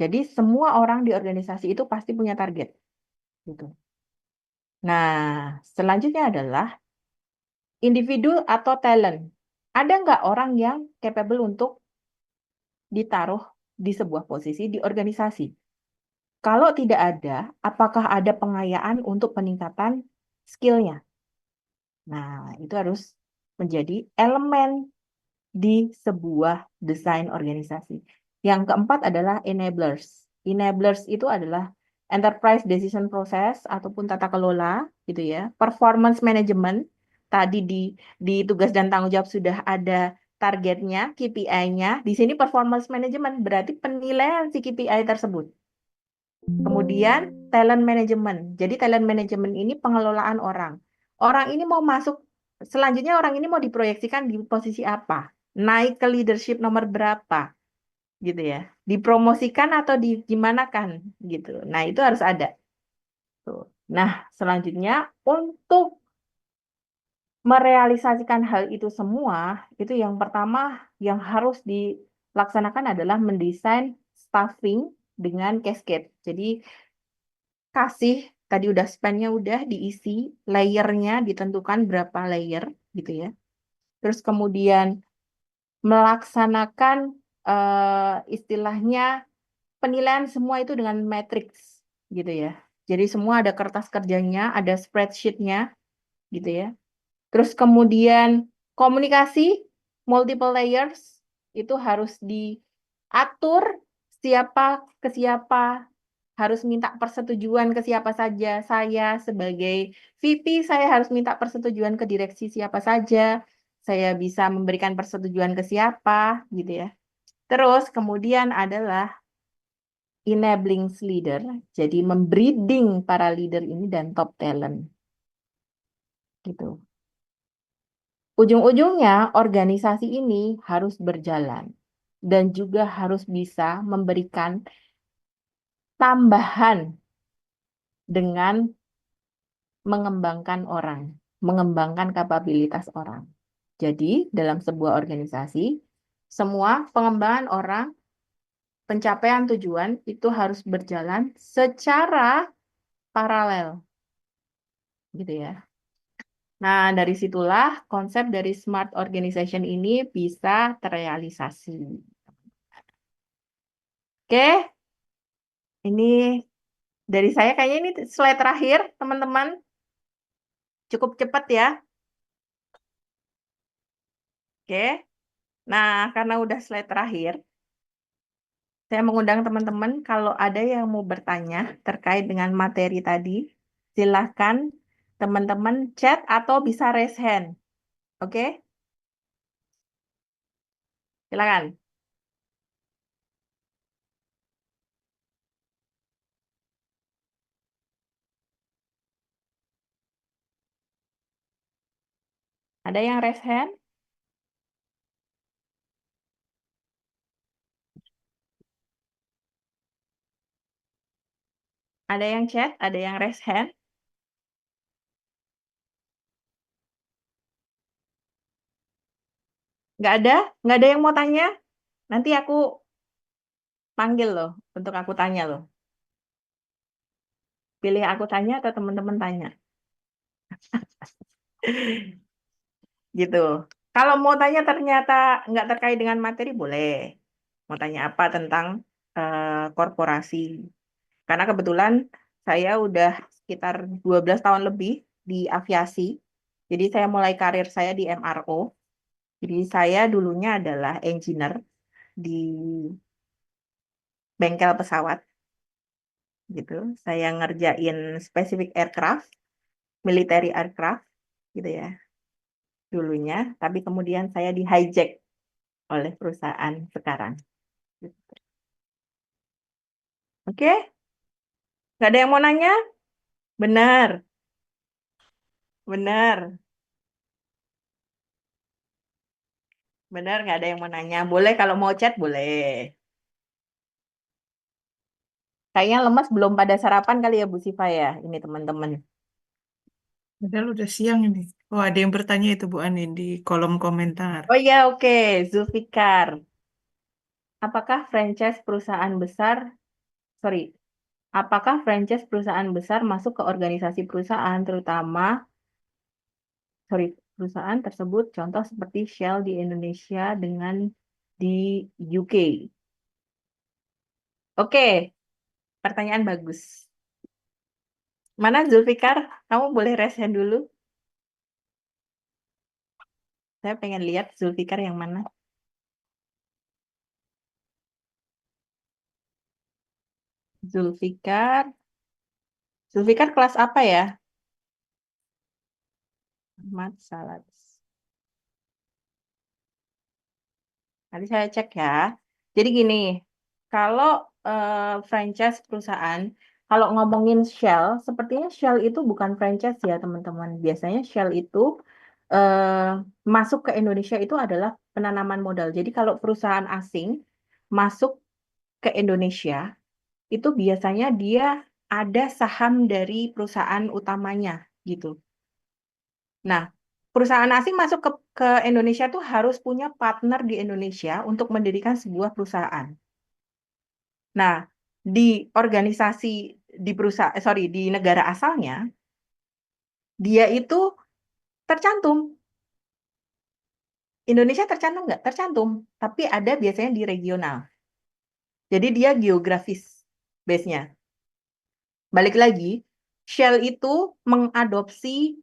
Jadi semua orang di organisasi itu pasti punya target. Gitu. Nah, selanjutnya adalah individu atau talent. Ada nggak orang yang capable untuk ditaruh di sebuah posisi di organisasi? Kalau tidak ada, apakah ada pengayaan untuk peningkatan skill-nya? Nah, itu harus menjadi elemen di sebuah desain organisasi. Yang keempat adalah enablers. Enablers itu adalah enterprise decision process ataupun tata kelola, gitu ya. Performance management, tadi di tugas dan tanggung jawab sudah ada targetnya, KPI-nya. Di sini performance management berarti penilaian si KPI tersebut. Kemudian talent management. Jadi talent management ini pengelolaan orang. Orang ini mau masuk, selanjutnya orang ini mau diproyeksikan di posisi apa? Naik ke leadership nomor berapa? Gitu ya. Dipromosikan atau di gimana kan gitu. Nah, itu harus ada. Tuh. Nah, selanjutnya untuk merealisasikan hal itu semua, itu yang pertama yang harus dilaksanakan adalah mendesain staffing dengan cascade. Jadi kasih tadi udah span-nya udah diisi, layernya ditentukan berapa layer gitu ya. Terus kemudian melaksanakan istilahnya penilaian semua itu dengan matrix gitu ya. Jadi semua ada kertas kerjanya, ada spreadsheet-nya gitu ya. Terus kemudian komunikasi multiple layers itu harus diatur siapa ke siapa, harus minta persetujuan ke siapa saja. Saya sebagai VP, saya harus minta persetujuan ke direksi siapa saja. Saya bisa memberikan persetujuan ke siapa, gitu ya. Terus kemudian adalah enabling leader, jadi membreeding para leader ini dan top talent. Gitu. Ujung-ujungnya organisasi ini harus berjalan dan juga harus bisa memberikan tambahan dengan mengembangkan orang, mengembangkan kapabilitas orang. Jadi, dalam sebuah organisasi, semua pengembangan orang, pencapaian tujuan itu harus berjalan secara paralel, gitu ya. Nah, dari situlah konsep dari smart organization ini bisa terrealisasi. Oke, ini dari saya kayaknya ini slide terakhir, teman-teman. Cukup cepat ya. Oke. Nah, karena udah slide terakhir, saya mengundang teman-teman kalau ada yang mau bertanya terkait dengan materi tadi, silahkan teman-teman chat atau bisa raise hand. Oke? Silakan. Ada yang raise hand? Ada yang chat? Ada yang raise hand? Nggak ada? Nggak ada yang mau tanya? Nanti aku panggil loh untuk aku tanya loh. Pilih aku tanya atau teman-teman tanya. Gitu. Kalau mau tanya ternyata nggak terkait dengan materi, boleh. Mau tanya apa tentang korporasi. Karena kebetulan saya udah sekitar 12 tahun lebih di aviasi. Jadi saya mulai karir saya di MRO. Jadi saya dulunya adalah engineer di bengkel pesawat gitu. Saya ngerjain specific aircraft, military aircraft gitu ya dulunya. Tapi kemudian saya di hijack oleh perusahaan sekarang. Oke, nggak ada yang mau nanya? Benar, benar, benar nggak ada yang mau nanya. Boleh kalau mau chat boleh. Kayaknya lemas belum pada sarapan kali ya Bu Sifa ya, ini teman-teman. Padahal udah siang ini. Oh, ada yang bertanya itu Bu Anin di kolom komentar. Oh iya oke, Zulfikar. Apakah franchise perusahaan besar, sorry, apakah franchise perusahaan besar masuk ke organisasi perusahaan, terutama, sorry, perusahaan tersebut, contoh seperti Shell di Indonesia dengan di UK? Oke, pertanyaan bagus. Mana Zulfikar? Kamu boleh raise hand dulu. Saya pengen lihat Zulfikar yang mana. Zulfikar. Zulfikar kelas apa ya? Ahmad Salad. Nanti saya cek ya. Jadi gini, kalau franchise perusahaan, kalau ngomongin Shell, sepertinya Shell itu bukan franchise ya teman-teman. Biasanya Shell itu masuk ke Indonesia itu adalah penanaman modal. Jadi kalau perusahaan asing masuk ke Indonesia, itu biasanya dia ada saham dari perusahaan utamanya gitu. Nah, perusahaan asing masuk ke Indonesia tuh harus punya partner di Indonesia untuk mendirikan sebuah perusahaan. Nah, di organisasi di perusahaan, sorry, di negara asalnya, dia itu tercantum. Indonesia tercantum nggak? Tercantum. Tapi ada biasanya di regional. Jadi dia geografis base-nya. Balik lagi, Shell itu mengadopsi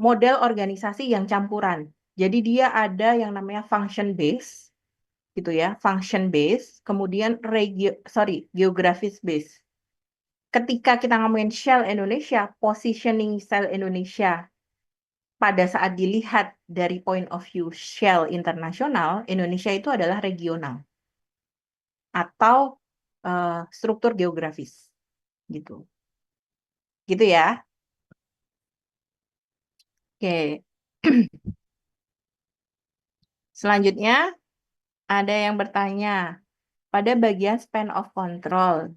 model organisasi yang campuran. Jadi dia ada yang namanya function base, gitu ya, function base, kemudian geographic base. Ketika kita ngomongin Shell Indonesia, positioning Shell Indonesia pada saat dilihat dari point of view Shell internasional, Indonesia itu adalah regional. atau struktur geografis gitu. Gitu ya. Oke. Selanjutnya ada yang bertanya pada bagian span of control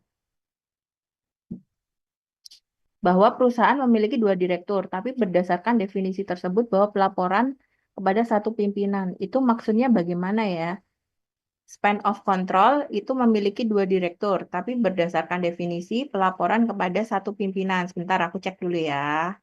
bahwa perusahaan memiliki dua direktur, tapi berdasarkan definisi tersebut bahwa pelaporan kepada satu pimpinan. Itu maksudnya bagaimana ya? Span of control itu memiliki dua direktur, tapi berdasarkan definisi pelaporan kepada satu pimpinan. Sebentar, aku cek dulu ya.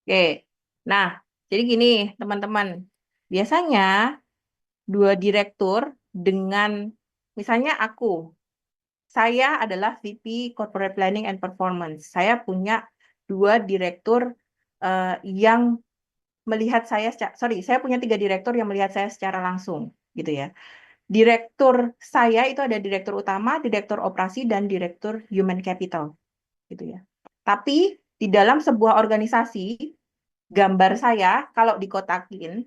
Oke, nah, jadi gini teman-teman. Biasanya dua direktur dengan, misalnya saya adalah VP Corporate Planning and Performance. Saya punya dua direktur yang melihat saya, saya punya tiga direktur yang melihat saya secara langsung, gitu ya. Direktur saya itu ada direktur utama, direktur operasi, dan direktur human capital, gitu ya. Tapi di dalam sebuah organisasi, gambar saya kalau dikotakin,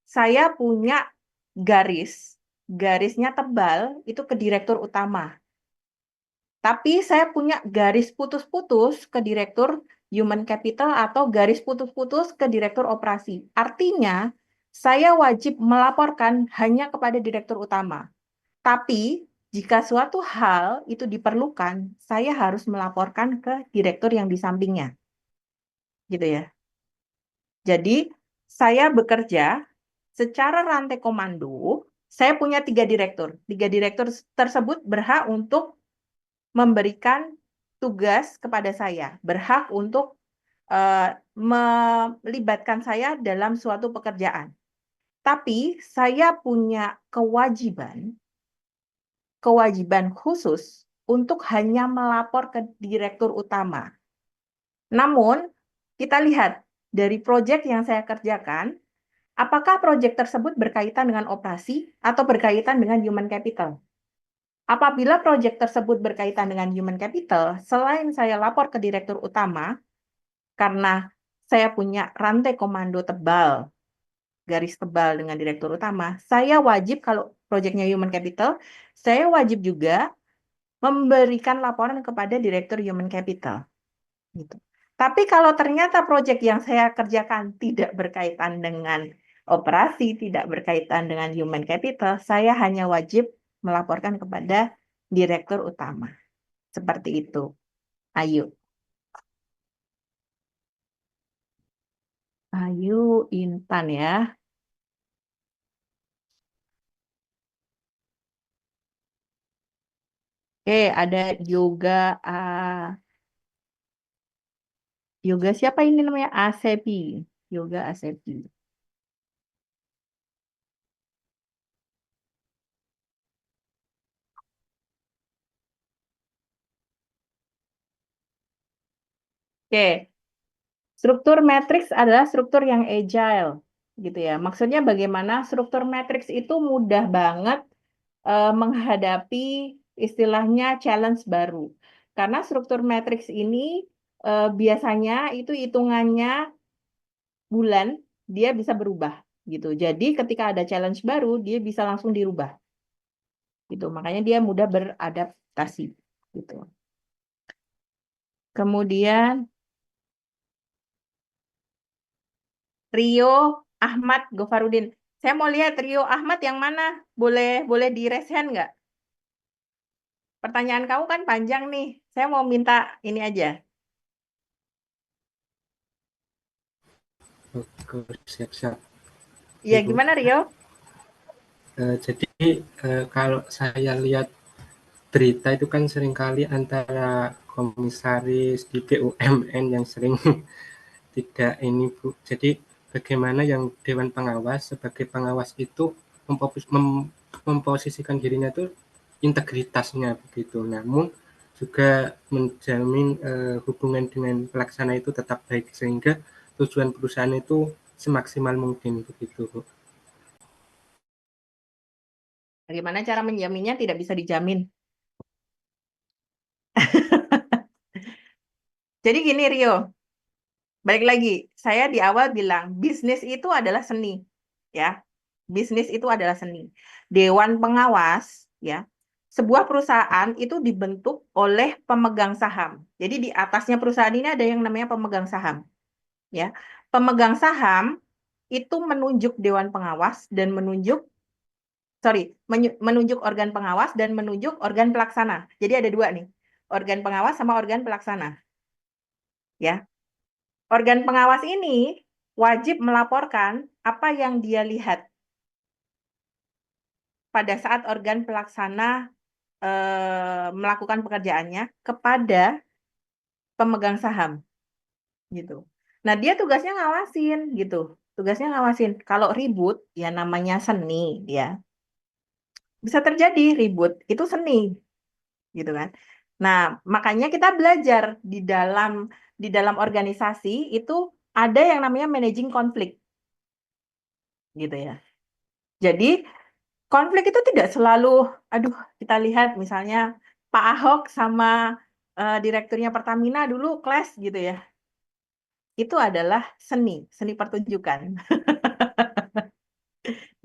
saya punya garisnya tebal itu ke direktur utama. Tapi saya punya garis putus-putus ke direktur human capital atau garis putus-putus ke direktur operasi. Artinya, saya wajib melaporkan hanya kepada direktur utama. Tapi, jika suatu hal itu diperlukan, saya harus melaporkan ke direktur yang di sampingnya. Gitu ya. Jadi, saya bekerja secara rantai komando, saya punya tiga direktur. Tiga direktur tersebut berhak untuk memberikan tugas kepada saya, berhak untuk melibatkan saya dalam suatu pekerjaan. Tapi saya punya kewajiban khusus untuk hanya melapor ke direktur utama. Namun, kita lihat dari proyek yang saya kerjakan, apakah proyek tersebut berkaitan dengan operasi atau berkaitan dengan human capital? Apabila proyek tersebut berkaitan dengan human capital, selain saya lapor ke direktur utama, karena saya punya rantai komando tebal, garis tebal dengan direktur utama, saya wajib kalau proyeknya human capital, saya wajib juga memberikan laporan kepada direktur human capital. Gitu. Tapi kalau ternyata proyek yang saya kerjakan tidak berkaitan dengan operasi, tidak berkaitan dengan human capital, saya hanya wajib melaporkan kepada direktur utama. Seperti itu. Ayo. Ayu Intan ya. Oke, ada yoga yoga siapa ini namanya? Asepi. Yoga Asepi. Oke, struktur matriks adalah struktur yang agile gitu ya. Maksudnya bagaimana struktur matriks itu mudah banget menghadapi istilahnya challenge baru. Karena struktur matriks ini biasanya itu hitungannya bulan, dia bisa berubah gitu. Jadi ketika ada challenge baru, dia bisa langsung dirubah gitu. Makanya dia mudah beradaptasi gitu. Kemudian Rio Ahmad Gofarudin. Saya mau lihat Rio Ahmad yang mana? Boleh boleh di raise hand nggak? Pertanyaan kamu kan panjang nih. Saya mau minta ini aja. Oke, siap-siap Iya, Ibu. gimana Rio? Jadi kalau saya lihat berita itu kan seringkali antara komisaris di BUMN yang sering tidak ini Bu. Jadi bagaimana yang Dewan Pengawas sebagai pengawas itu memposisikan dirinya itu integritasnya begitu. Namun juga menjamin hubungan dengan pelaksana itu tetap baik sehingga tujuan perusahaan itu semaksimal mungkin begitu Bu. Bagaimana cara menjaminnya tidak bisa dijamin. Jadi gini Rio, Balik lagi, saya di awal bilang bisnis itu adalah seni, ya. Bisnis itu adalah seni. Dewan pengawas, ya. Sebuah perusahaan itu dibentuk oleh pemegang saham. Jadi di atasnya perusahaan ini ada yang namanya pemegang saham, ya. Pemegang saham itu menunjuk dewan pengawas dan menunjuk organ pengawas dan menunjuk organ pelaksana. Jadi ada dua nih, organ pengawas sama organ pelaksana, ya. Organ pengawas ini wajib melaporkan apa yang dia lihat pada saat organ pelaksana melakukan pekerjaannya kepada pemegang saham, gitu. Nah, dia tugasnya ngawasin, gitu. Tugasnya ngawasin. Kalau ribut, ya namanya seni, ya. Bisa terjadi ribut, itu seni, gitu kan. Nah, makanya kita belajar di dalam organisasi itu ada yang namanya managing konflik, gitu ya. Jadi konflik itu tidak selalu, aduh, kita lihat misalnya Pak Ahok sama direkturnya Pertamina dulu clash gitu ya. Itu adalah seni pertunjukan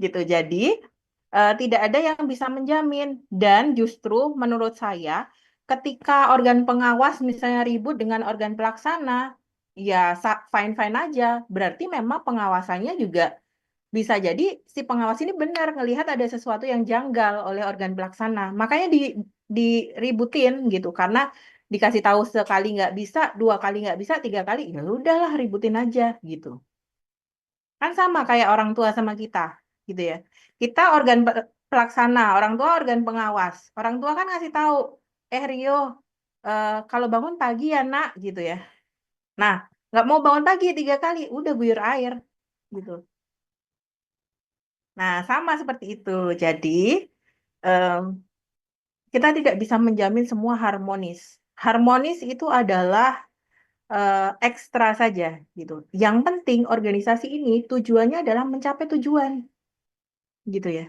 gitu. Jadi tidak ada yang bisa menjamin, dan justru menurut saya ketika organ pengawas misalnya ribut dengan organ pelaksana, ya fine-fine aja. Berarti memang pengawasannya juga bisa jadi si pengawas ini benar ngelihat ada sesuatu yang janggal oleh organ pelaksana. Makanya diributin gitu, karena dikasih tahu sekali nggak bisa, dua kali nggak bisa, tiga kali, ya udahlah ributin aja gitu. Kan sama kayak orang tua sama kita, gitu ya. Kita organ pelaksana, orang tua organ pengawas. Orang tua kan ngasih tahu, Rio, kalau bangun pagi ya nak, gitu ya. Nah, nggak mau bangun pagi tiga kali, udah guyur air, gitu. Nah, sama seperti itu. Jadi, em, kita tidak bisa menjamin semua harmonis. Harmonis itu adalah ekstra saja, gitu. Yang penting organisasi ini tujuannya adalah mencapai tujuan, gitu ya.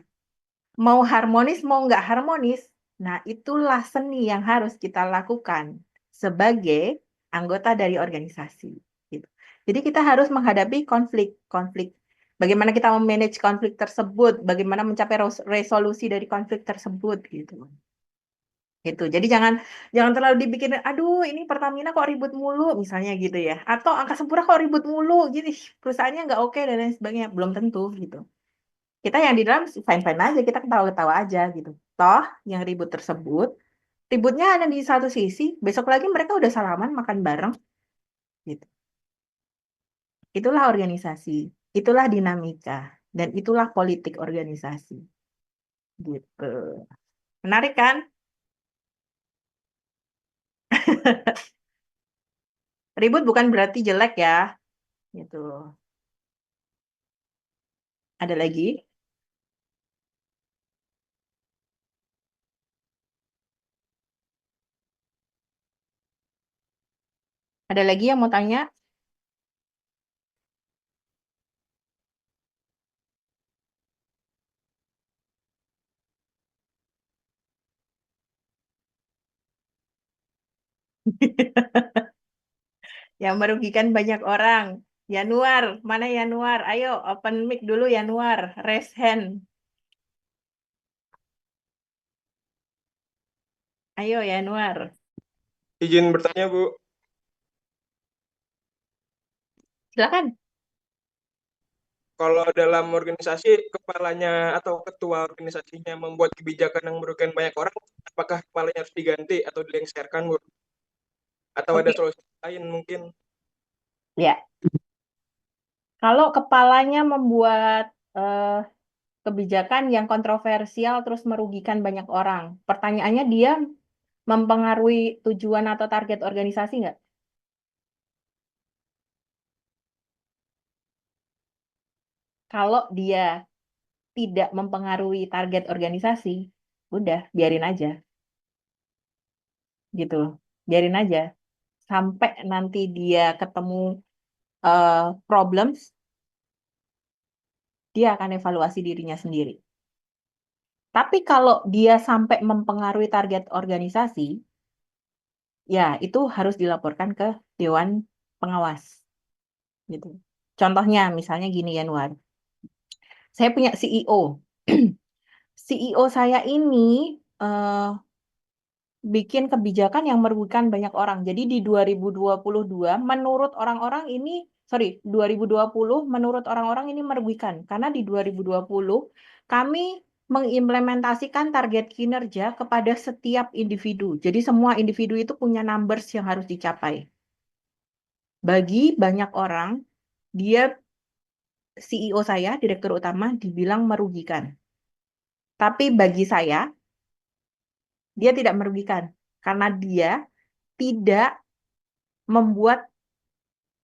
Mau harmonis, mau nggak harmonis, nah itulah seni yang harus kita lakukan sebagai anggota dari organisasi, gitu. Jadi kita harus menghadapi konflik. Bagaimana kita memanage konflik tersebut, bagaimana mencapai resolusi dari konflik tersebut, gitu. Gitu. Jadi jangan terlalu dibikin, aduh ini Pertamina kok ribut mulu, misalnya gitu ya. Atau Angkasa Pura kok ribut mulu, jadi perusahaannya nggak oke dan lain sebagainya. Belum tentu, gitu. Kita yang di dalam fine-fine aja, kita ketawa-ketawa aja gitu. Toh yang ribut tersebut, ributnya ada di satu sisi, besok lagi mereka udah salaman makan bareng gitu. Itulah organisasi, itulah dinamika, dan itulah politik organisasi. Gitu. Menarik kan? Ribut bukan berarti jelek ya, gitu. Ada lagi? Ada lagi yang mau tanya? Yang merugikan banyak orang. Yanuar, mana Yanuar? Ayo open mic dulu Yanuar, raise hand. Ayo Yanuar. Izin bertanya, Bu. Silakan. Kalau dalam organisasi, kepalanya atau ketua organisasinya membuat kebijakan yang merugikan banyak orang, apakah kepalanya harus diganti atau dilengsarkan, Bu? Atau ada Oke, solusi lain mungkin? ya. Kalau kepalanya membuat eh, kebijakan yang kontroversial terus merugikan banyak orang, pertanyaannya dia mempengaruhi tujuan atau target organisasi nggak? Kalau dia tidak mempengaruhi target organisasi, udah biarin aja, gitu. Biarin aja sampai nanti dia ketemu eh, problems, dia akan evaluasi dirinya sendiri. Tapi kalau dia sampai mempengaruhi target organisasi, ya itu harus dilaporkan ke Dewan Pengawas. gitu. Contohnya misalnya gini Yanuar, saya punya CEO. CEO saya ini bikin kebijakan yang merugikan banyak orang. Jadi di 2022 menurut orang-orang ini, sorry, 2020 menurut orang-orang ini merugikan. Karena di 2020 kami mengimplementasikan target kinerja kepada setiap individu. Jadi semua individu itu punya numbers yang harus dicapai. Bagi banyak orang, dia CEO saya, direktur utama, dibilang merugikan. Tapi bagi saya, dia tidak merugikan. Karena dia tidak membuat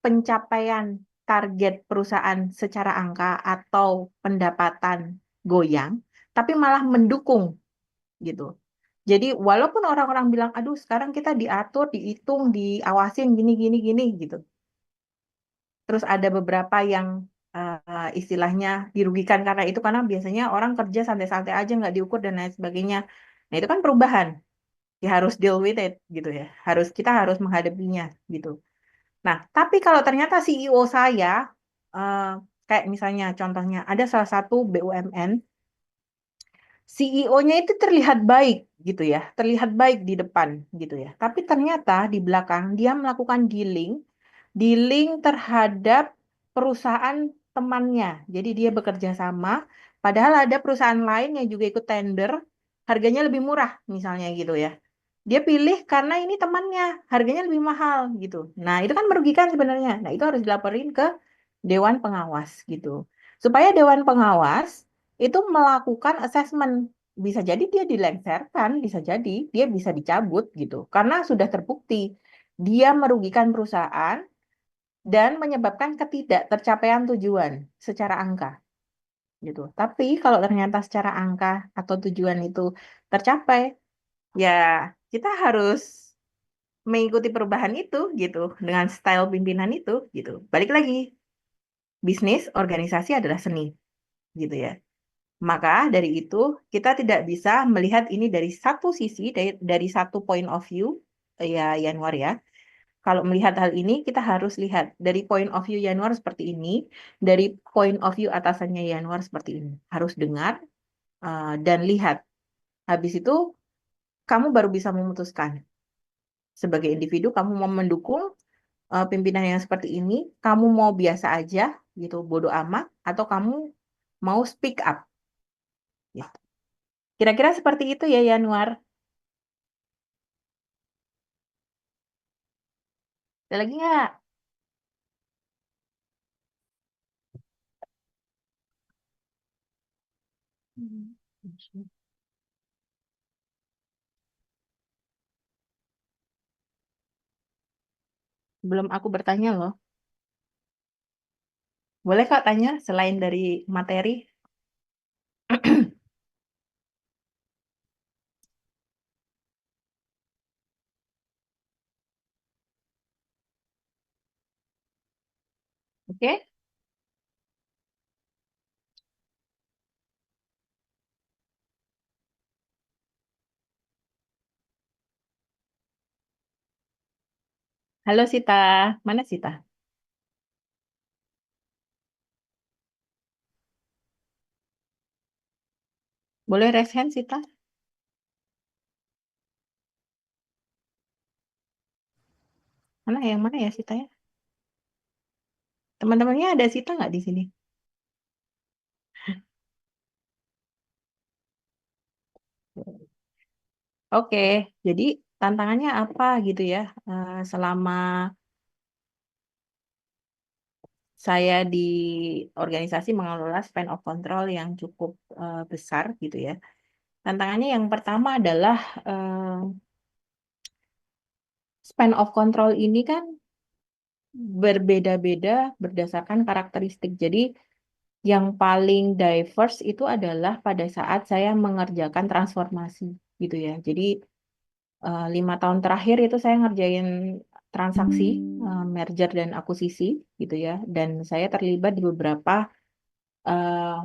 pencapaian target perusahaan secara angka atau pendapatan goyang, tapi malah mendukung gitu. Jadi walaupun orang-orang bilang, aduh sekarang kita diatur, dihitung, diawasin gini gitu. Terus ada beberapa yang istilahnya dirugikan karena itu, karena biasanya orang kerja santai-santai aja nggak diukur dan lain sebagainya. Nah itu kan perubahan, ya harus deal with it gitu ya. Kita harus menghadapinya gitu. Nah, tapi kalau ternyata CEO saya, eh, kayak misalnya contohnya ada salah satu BUMN, CEO-nya itu terlihat baik gitu ya, terlihat baik di depan gitu ya. Tapi ternyata di belakang dia melakukan dealing terhadap perusahaan temannya. Jadi dia bekerja sama, padahal ada perusahaan lain yang juga ikut tender, harganya lebih murah misalnya gitu ya. Dia pilih karena ini temannya, harganya lebih mahal gitu. Nah, itu kan merugikan sebenarnya. Nah, itu harus dilaporin ke Dewan Pengawas gitu. Supaya Dewan Pengawas itu melakukan assessment. Bisa jadi dia dilengsarkan, bisa jadi dia bisa dicabut gitu. Karena sudah terbukti dia merugikan perusahaan dan menyebabkan ketidaktercapaian tujuan secara angka gitu. Tapi kalau ternyata secara angka atau tujuan itu tercapai, ya kita harus mengikuti perubahan itu gitu dengan style pimpinan itu gitu. Balik lagi, bisnis organisasi adalah seni gitu ya. Maka dari itu kita tidak bisa melihat ini dari satu sisi, dari satu point of view ya Yanwar ya. Kalau melihat hal ini, kita harus lihat dari point of view Yanuar seperti ini, dari point of view atasannya Yanuar seperti ini. Harus dengar dan lihat. Habis itu, kamu baru bisa memutuskan. Sebagai individu, kamu mau mendukung pimpinan yang seperti ini, kamu mau biasa aja, gitu, bodoh amat, atau kamu mau speak up. Ya. Kira-kira seperti itu ya, Yanuar. Ada lagi nggak? Hmm. Belum aku bertanya loh. Boleh Kak tanya selain dari materi? Oke? Halo Sita, mana Sita? Boleh raise hand Sita? Yang mana ya Sita ya? Teman-temannya ada Sita nggak di sini? Oke, jadi tantangannya apa gitu ya selama saya di organisasi mengelola span of control yang cukup besar gitu ya. Tantangannya yang pertama adalah span of control ini kan berbeda-beda berdasarkan karakteristik. Jadi yang paling diverse itu adalah pada saat saya mengerjakan transformasi gitu ya. Jadi 5 tahun terakhir itu saya ngerjain transaksi merger dan akuisisi gitu ya. Dan saya terlibat di beberapa eh,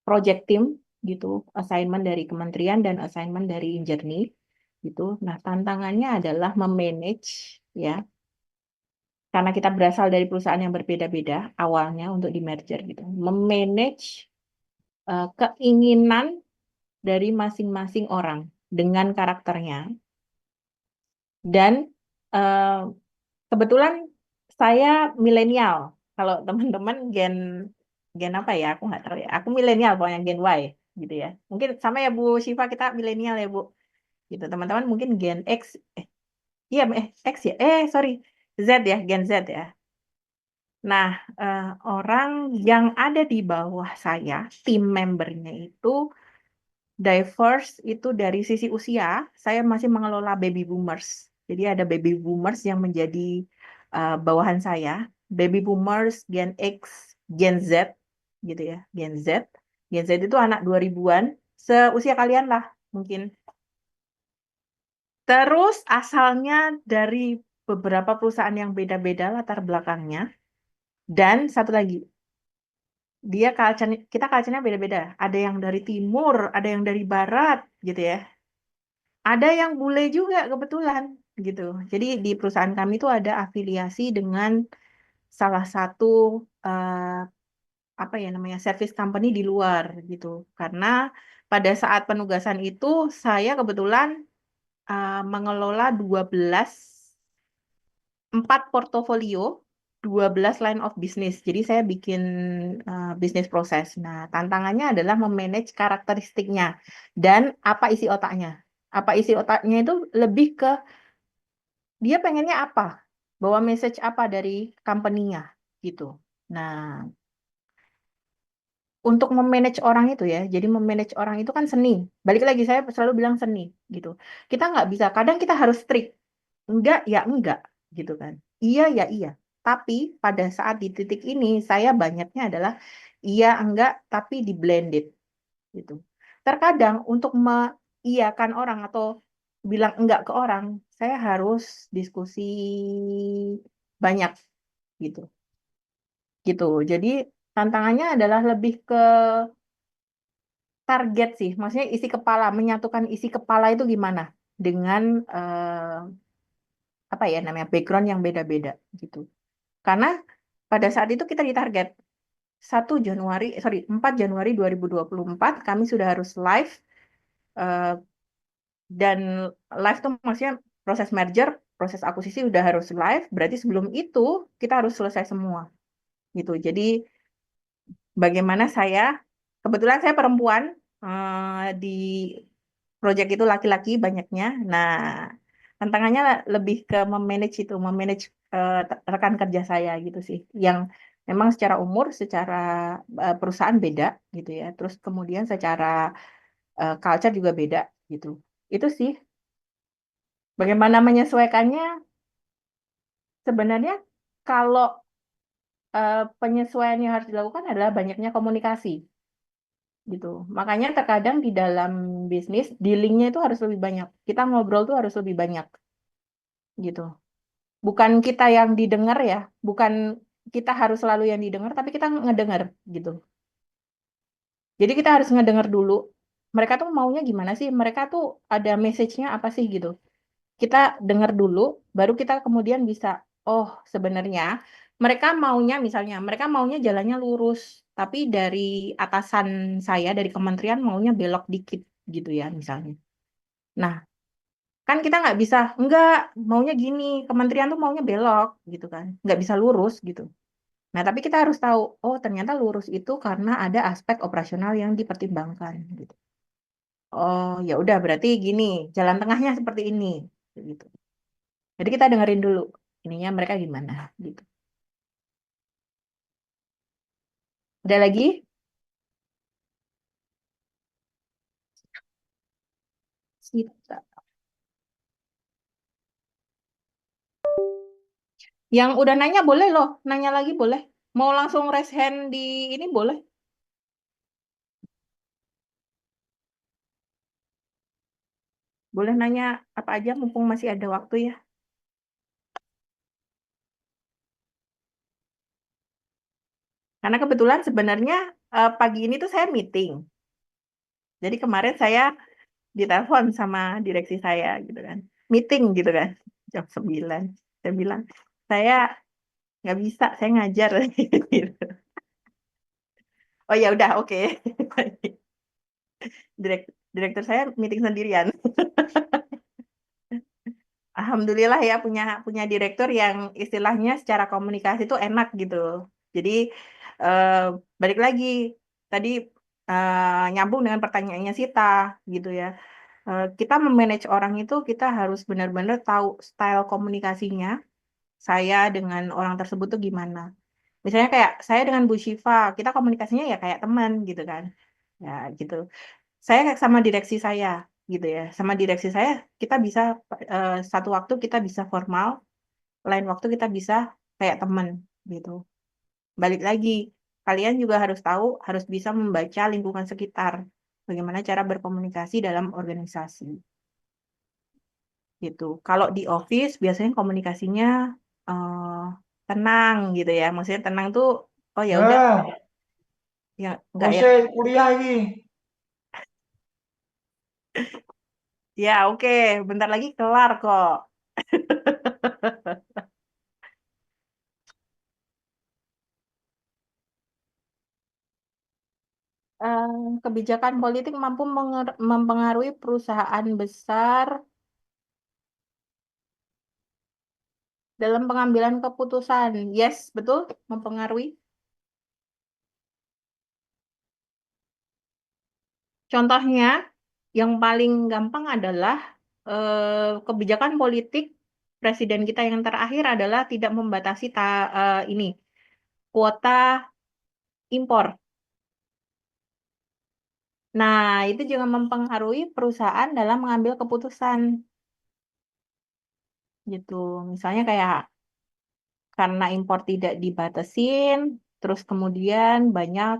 project team gitu, assignment dari kementerian dan assignment dari Injernie gitu. Nah, tantangannya adalah memanage ya karena kita berasal dari perusahaan yang berbeda-beda awalnya untuk di merger gitu, memanage keinginan dari masing-masing orang dengan karakternya. Dan eh, kebetulan saya milenial. Kalau teman-teman gen apa ya? Aku nggak tahu ya. Aku milenial pokoknya gen Y gitu ya. Mungkin sama ya Bu Syifa, kita milenial ya Bu. Gitu. Teman-teman mungkin gen X. Iya X ya. Sorry. Z ya, gen Z ya. Nah, orang yang ada di bawah saya, tim membernya itu diverse itu dari sisi usia, saya masih mengelola baby boomers. Jadi ada baby boomers yang menjadi bawahan saya, baby boomers, Gen X, Gen Z, gitu ya, Gen Z. Gen Z itu anak 2000-an, seusia kalian lah mungkin. Terus asalnya dari beberapa perusahaan yang beda-beda latar belakangnya. Dan satu lagi, kita culture-nya beda-beda. Ada yang dari timur, ada yang dari barat, gitu ya. Ada yang bule juga kebetulan gitu. Jadi di perusahaan kami itu ada afiliasi dengan salah satu apa ya namanya service company di luar gitu. Karena pada saat penugasan itu saya kebetulan mengelola 4 portofolio, 12 line of business. Jadi saya bikin bisnis proses. Nah, tantangannya adalah memanage karakteristiknya dan apa isi otaknya. Apa isi otaknya itu lebih ke dia pengennya apa, bawa message apa dari company-nya gitu. Nah, untuk memanage orang itu ya, jadi memanage orang itu kan seni. Balik lagi saya selalu bilang seni gitu. Kita nggak bisa, kadang kita harus strict, enggak ya enggak gitu kan. Iya ya iya. Tapi pada saat di titik ini saya banyaknya adalah iya enggak tapi di blended gitu. Terkadang untuk mengiyakan orang atau bilang enggak ke orang, saya harus diskusi banyak gitu. Gitu. Jadi tantangannya adalah lebih ke target sih. Maksudnya isi kepala, menyatukan isi kepala itu gimana dengan apa ya namanya background yang beda-beda gitu. Karena pada saat itu kita ditarget 4 Januari 2024 kami sudah harus live eh, dan live tuh maksudnya proses merger, proses akuisisi udah harus live, berarti sebelum itu kita harus selesai semua gitu. Jadi bagaimana kebetulan saya perempuan di proyek itu laki-laki banyaknya. Nah, tantangannya lebih ke memanage rekan kerja saya gitu sih, yang memang secara umur, secara perusahaan beda gitu ya. Terus kemudian secara culture juga beda gitu. Itu sih. Bagaimana menyesuaikannya? Sebenarnya kalau penyesuaian yang harus dilakukan adalah banyaknya komunikasi gitu. Makanya terkadang di dalam bisnis dealingnya itu harus lebih banyak. Kita ngobrol tuh harus lebih banyak gitu. Bukan kita yang didengar ya, bukan kita harus selalu yang didengar, tapi kita ngedengar gitu. Jadi kita harus ngedengar dulu. Mereka tuh maunya gimana sih? Mereka tuh ada message-nya apa sih gitu. Kita dengar dulu, baru kita kemudian bisa, oh sebenarnya mereka maunya misalnya, mereka maunya jalannya lurus, tapi dari atasan saya, dari kementerian maunya belok dikit gitu ya misalnya. Nah, kan kita nggak bisa, enggak, maunya gini, kementerian tuh maunya belok gitu kan, nggak bisa lurus gitu. Nah, tapi kita harus tahu, oh ternyata lurus itu karena ada aspek operasional yang dipertimbangkan gitu. Oh, ya udah berarti gini, jalan tengahnya seperti ini gitu. Jadi kita dengerin dulu ininya mereka gimana gitu. Ada lagi? Sita. Yang udah nanya boleh loh, nanya lagi boleh. Mau langsung raise hand di ini boleh. Boleh nanya apa aja mumpung masih ada waktu ya. Karena kebetulan sebenarnya pagi ini tuh saya meeting. Jadi kemarin saya ditelepon sama direksi saya gitu kan. Meeting gitu kan. Jam 9. Saya bilang, saya nggak bisa, saya ngajar. Gitu. Oh ya udah, oke. Direktur saya meeting sendirian. Alhamdulillah ya punya punya direktur yang istilahnya secara komunikasi itu enak gitu. Jadi eh, balik lagi tadi nyambung dengan pertanyaannya Sita gitu ya. Kita memanage orang itu kita harus benar-benar tahu style komunikasinya saya dengan orang tersebut tuh gimana. Misalnya kayak saya dengan Bu Syifa, kita komunikasinya ya kayak teman gitu kan. Ya gitu. Saya kayak sama direksi saya gitu ya. Sama direksi saya kita bisa satu waktu kita bisa formal, lain waktu kita bisa kayak teman gitu. Balik lagi, kalian juga harus tahu, harus bisa membaca lingkungan sekitar. Bagaimana cara berkomunikasi dalam organisasi gitu. Kalau di office biasanya komunikasinya eh, tenang gitu ya. Maksudnya tenang tuh, oh ya udah, Nah, ya nggak yang, selesai kuliah ini. ya oke, bentar lagi kelar kok. Kebijakan politik mampu mempengaruhi perusahaan besar dalam pengambilan keputusan. Yes, betul, mempengaruhi. Contohnya, yang paling gampang adalah kebijakan politik presiden kita yang terakhir adalah tidak membatasi ini kuota impor. Nah, itu juga mempengaruhi perusahaan dalam mengambil keputusan gitu. Misalnya kayak karena impor tidak dibatasin, terus kemudian banyak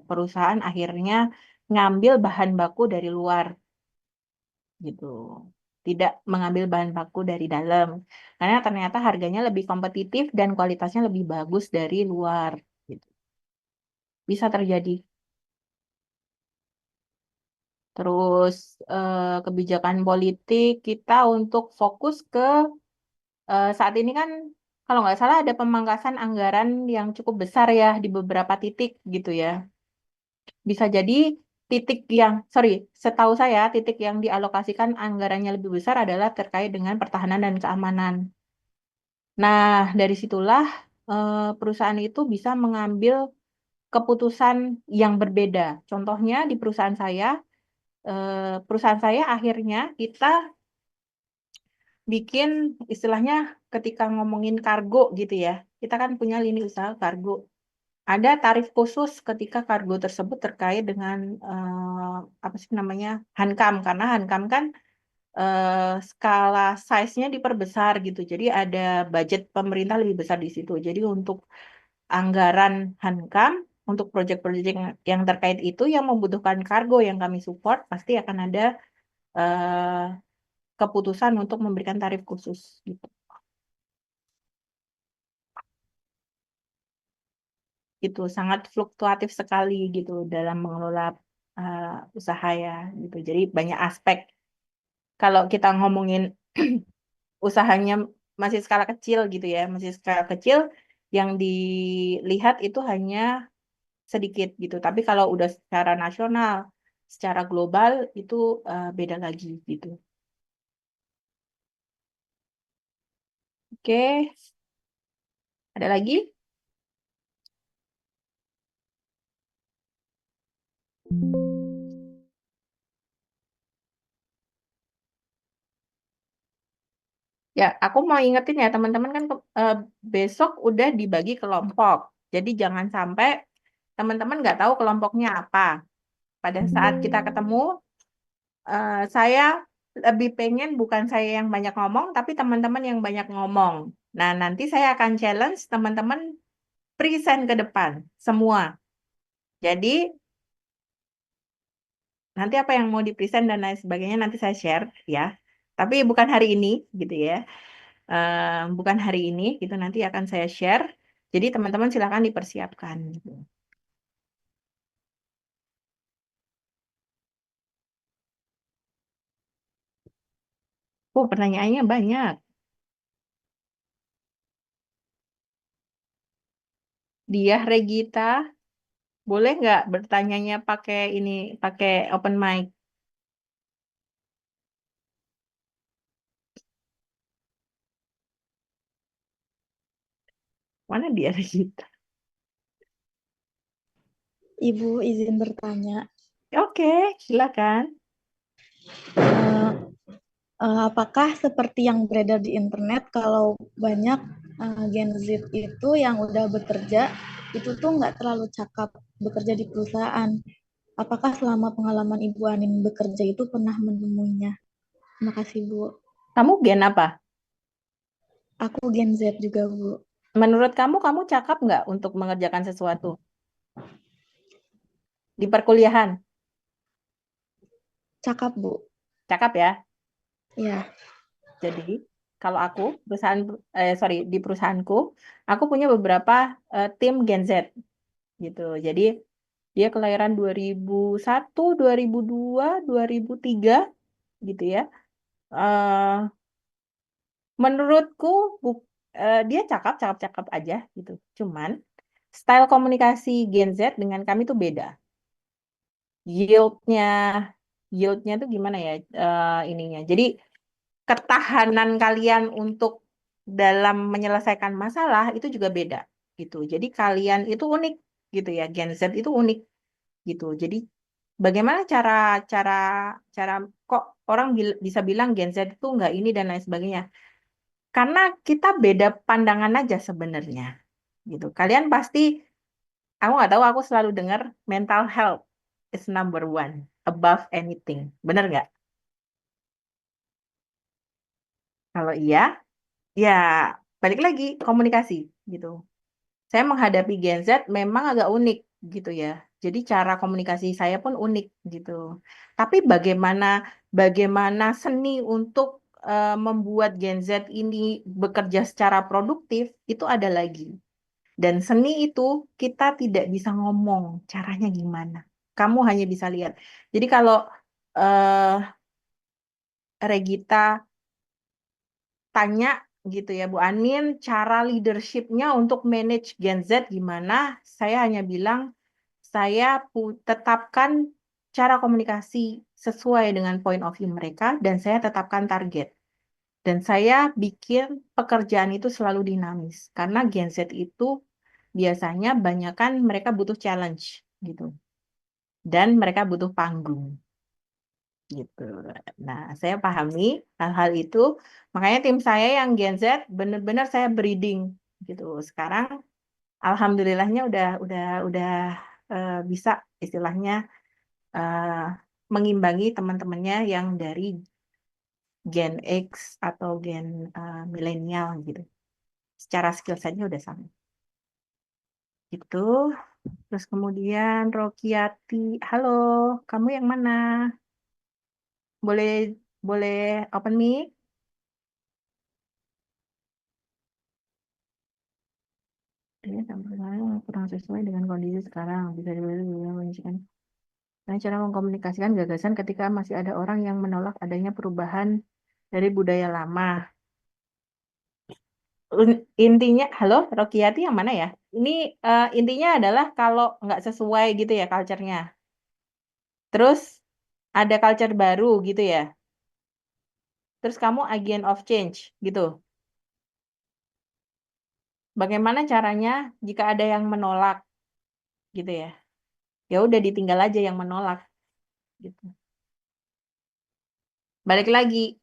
perusahaan akhirnya ngambil bahan baku dari luar gitu. Tidak mengambil bahan baku dari dalam. Karena ternyata harganya lebih kompetitif dan kualitasnya lebih bagus dari luar gitu. Bisa terjadi. Terus kebijakan politik kita untuk fokus ke saat ini kan kalau nggak salah ada pemangkasan anggaran yang cukup besar ya di beberapa titik gitu ya. Bisa jadi setahu saya titik yang dialokasikan anggarannya lebih besar adalah terkait dengan pertahanan dan keamanan. Nah, dari situlah perusahaan itu bisa mengambil keputusan yang berbeda. Contohnya di perusahaan saya akhirnya kita bikin istilahnya ketika ngomongin kargo gitu ya. Kita kan punya lini usaha kargo. Ada tarif khusus ketika kargo tersebut terkait dengan apa sih namanya Hankam karena Hankam kan skala size-nya diperbesar gitu. Jadi ada budget pemerintah lebih besar di situ. Jadi untuk anggaran Hankam untuk proyek-proyek yang terkait itu yang membutuhkan kargo yang kami support pasti akan ada eh, keputusan untuk memberikan tarif khusus gitu. Itu sangat fluktuatif sekali gitu dalam mengelola uh, usaha ya gitu. Jadi banyak aspek. Kalau kita ngomongin usahanya masih skala kecil gitu ya, masih skala kecil yang dilihat itu hanya sedikit gitu. Tapi kalau udah secara nasional, secara global itu beda lagi gitu. Oke, ada lagi? Ya, aku mau ingetin ya teman-teman kan besok udah dibagi kelompok. Jadi jangan sampai teman-teman nggak tahu kelompoknya apa. Pada saat kita ketemu, saya lebih pengen bukan saya yang banyak ngomong, tapi teman-teman yang banyak ngomong. Nah, nanti saya akan challenge teman-teman present ke depan semua. Jadi nanti apa yang mau di-present dan lain sebagainya nanti saya share ya. Tapi bukan hari ini gitu ya. Bukan hari ini gitu nanti akan saya share. Jadi teman-teman silakan dipersiapkan gitu. Oh, pertanyaannya banyak. Dia Regita, boleh nggak bertanyanya pakai ini, pakai open mic? Mana dia Regita? Ibu izin bertanya, Oke, silakan. eh, apakah seperti yang beredar di internet kalau banyak Gen Z itu yang udah bekerja itu tuh nggak terlalu cakap bekerja di perusahaan? Apakah selama pengalaman Ibu Anin bekerja itu pernah menemuinya? Terima kasih Bu. Kamu gen apa? Aku Gen Z juga Bu. Menurut kamu cakap nggak untuk mengerjakan sesuatu di perkuliahan? Cakap Bu. Cakap ya. Ya. Jadi kalau aku di perusahaanku, aku punya beberapa tim Gen Z gitu. Jadi dia kelahiran 2001, 2002, 2003 gitu ya. Eh, menurutku dia cakap aja gitu. Cuman style komunikasi Gen Z dengan kami tuh beda. Yieldnya, yieldnya tuh gimana ya ininya. Jadi ketahanan kalian untuk dalam menyelesaikan masalah itu juga beda gitu. Jadi kalian itu unik gitu ya. Gen Z itu unik gitu. Jadi bagaimana cara cara cara kok orang bisa bilang Gen Z itu nggak ini dan lain sebagainya. Karena kita beda pandangan aja sebenarnya gitu. Kalian pasti, aku nggak tahu, aku selalu dengar mental health is number one above anything. Bener nggak? Kalau iya, ya balik lagi komunikasi gitu. Saya menghadapi Gen Z memang agak unik gitu ya. Jadi cara komunikasi saya pun unik gitu. Tapi bagaimana bagaimana seni untuk membuat Gen Z ini bekerja secara produktif itu ada lagi. Dan seni itu kita tidak bisa ngomong caranya gimana. Kamu hanya bisa lihat. Jadi kalau eh, Regita tanya gitu ya Bu Anin, cara leadership-nya untuk manage Gen Z gimana? Saya hanya bilang, saya tetapkan cara komunikasi sesuai dengan point of view mereka, dan saya tetapkan target. Dan saya bikin pekerjaan itu selalu dinamis. Karena Gen Z itu biasanya banyak kan mereka butuh challenge gitu. Dan mereka butuh panggung gitu. Nah, saya pahami hal-hal itu. Makanya tim saya yang Gen Z benar-benar saya breeding gitu. Sekarang alhamdulillahnya udah bisa istilahnya eh, mengimbangi teman-temannya yang dari Gen X atau Gen milenial gitu. Secara skill setnya udah sama. Gitu. Terus kemudian Rokiati, halo, kamu yang mana? Boleh boleh open mic? Ini tampaknya kurang sesuai dengan kondisi sekarang. Bisa dimensikan. Nah, cara mengkomunikasikan gagasan ketika masih ada orang yang menolak adanya perubahan dari budaya lama. Intinya, halo, Rokiati yang mana ya? Ini intinya adalah kalau nggak sesuai gitu ya culture-nya. Terus ada culture baru gitu ya. Terus kamu agent of change gitu. Bagaimana caranya jika ada yang menolak gitu ya? Ya udah ditinggal aja yang menolak gitu. Balik lagi,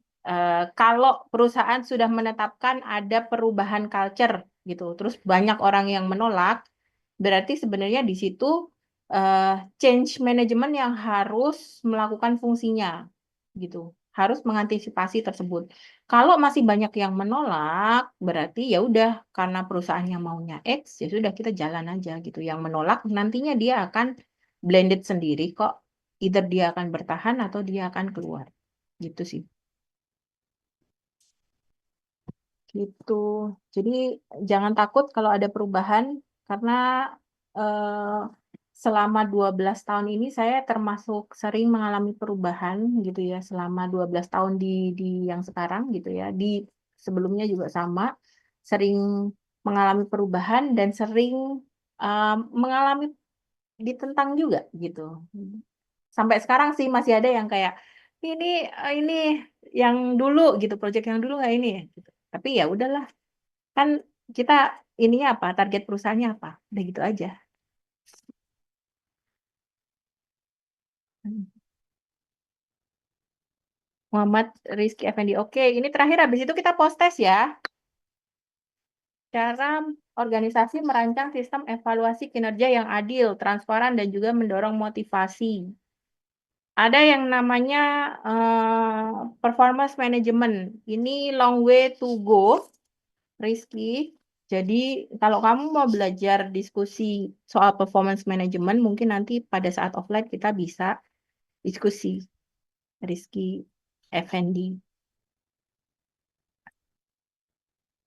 kalau perusahaan sudah menetapkan ada perubahan culture gitu, terus banyak orang yang menolak, berarti sebenarnya di situ change management yang harus melakukan fungsinya gitu, harus mengantisipasi tersebut. Kalau masih banyak yang menolak, berarti ya udah karena perusahaannya maunya X, ya sudah kita jalan aja gitu. Yang menolak nantinya dia akan blended sendiri kok, either dia akan bertahan atau dia akan keluar. Gitu sih. Gitu. Jadi jangan takut kalau ada perubahan karena eh, selama 12 tahun ini saya termasuk sering mengalami perubahan gitu ya. Selama 12 tahun di yang sekarang gitu ya. Di sebelumnya juga sama, sering mengalami perubahan dan sering mengalami ditentang juga gitu. Sampai sekarang sih masih ada yang kayak ini yang dulu gitu, proyek yang dulu nggak ini ya gitu. Tapi ya udahlah, kan kita ininya apa, target perusahaannya apa, udah gitu aja. Muhammad Rizky Effendi. Oke, ini terakhir habis itu kita post test ya. Cara organisasi merancang sistem evaluasi kinerja yang adil, transparan, dan juga mendorong motivasi. Ada yang namanya performance management. Ini long way to go, Rizky. Jadi kalau kamu mau belajar diskusi soal performance management, mungkin nanti pada saat offline kita bisa diskusi, Rizky Effendi.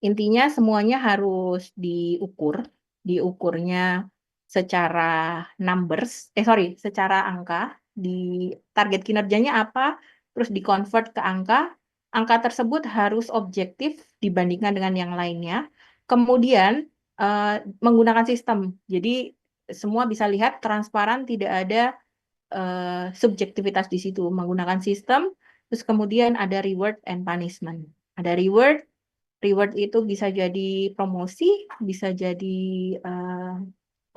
Intinya semuanya harus diukurnya secara numbers, secara angka, di target kinerjanya apa, terus di-convert ke angka, angka tersebut harus objektif dibandingkan dengan yang lainnya, kemudian menggunakan sistem, jadi semua bisa lihat transparan, tidak ada subjektivitas di situ, menggunakan sistem, terus kemudian ada reward and punishment. Ada reward itu bisa jadi promosi, bisa jadi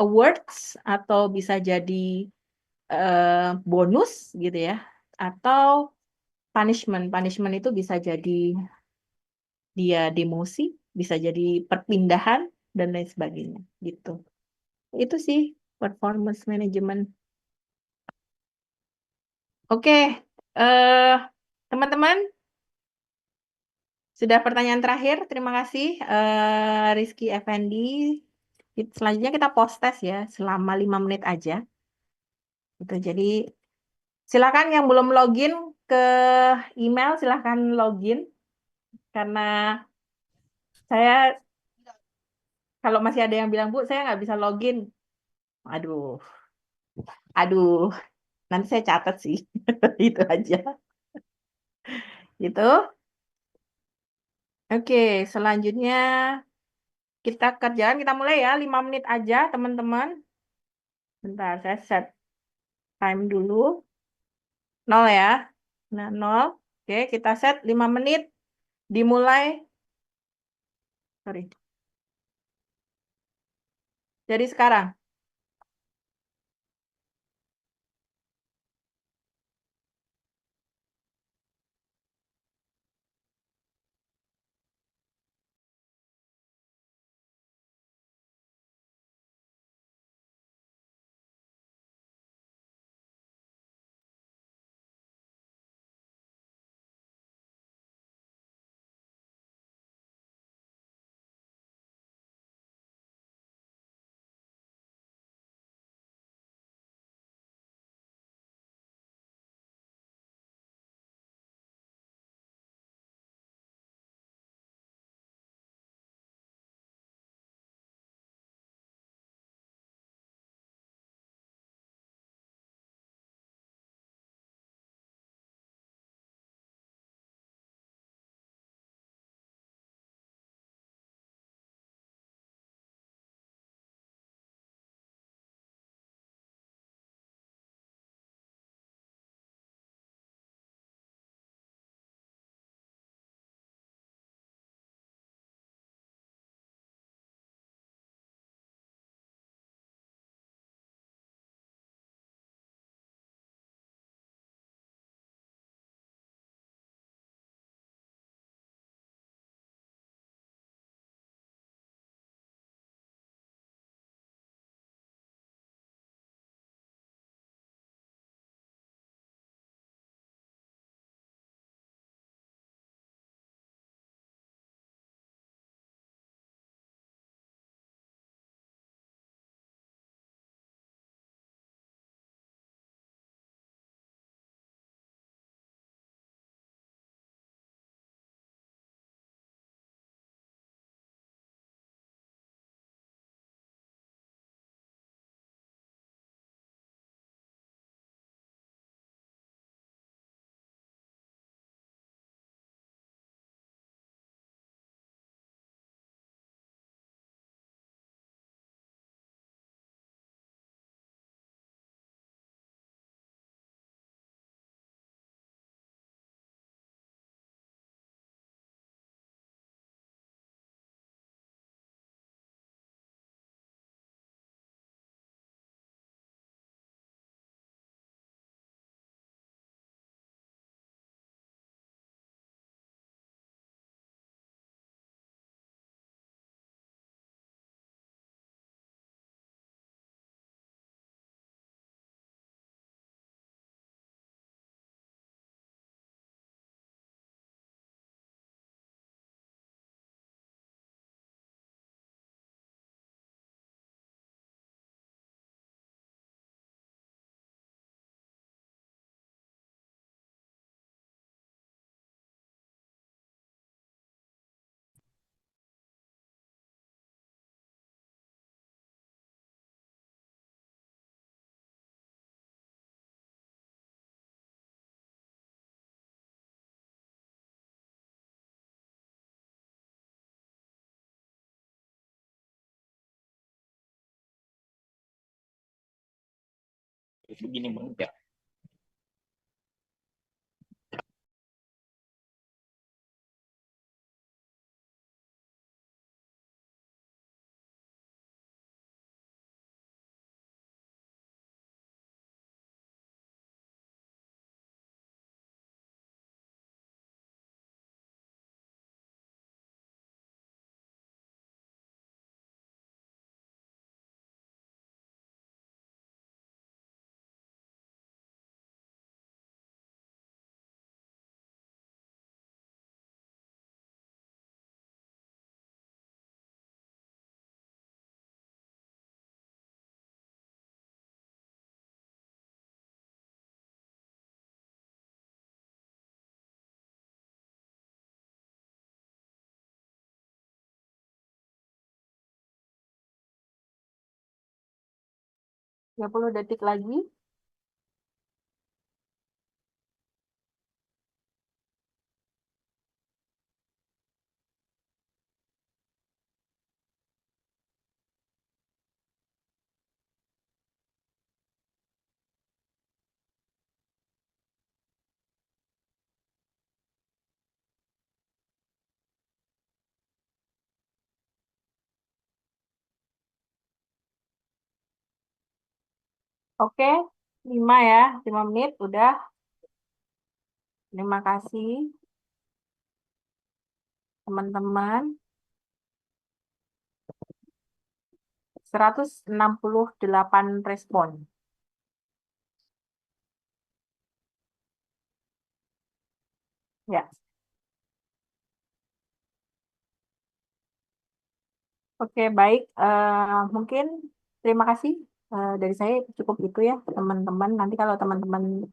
awards, atau bisa jadi bonus gitu ya, atau punishment. Punishment itu bisa jadi dia demosi, bisa jadi perpindahan dan lain sebagainya gitu. Itu sih performance management. Oke, eh teman-teman, sudah pertanyaan terakhir. Terima kasih, Rizky Effendi. Selanjutnya kita post test ya, selama 5 menit aja. Gitu. Jadi silakan yang belum login ke email, silakan login. Karena saya, kalau masih ada yang bilang, Bu, saya nggak bisa login. Aduh, nanti saya catat sih. Itu aja. Gitu. Oke, selanjutnya kita kerjaan, kita mulai ya, 5 menit aja teman-teman. Bentar, saya set time dulu. 0 ya. Nah, 0. Oke, kita set 5 menit. Dimulai. Sorry. Jadi sekarang. Begini ya. Ya 30 detik lagi. Oke, 5 ya, 5 menit udah. Terima kasih teman-teman. 168 respon. Ya, oke baik. Mungkin terima kasih. Dari saya cukup itu ya teman-teman. Nanti kalau teman-teman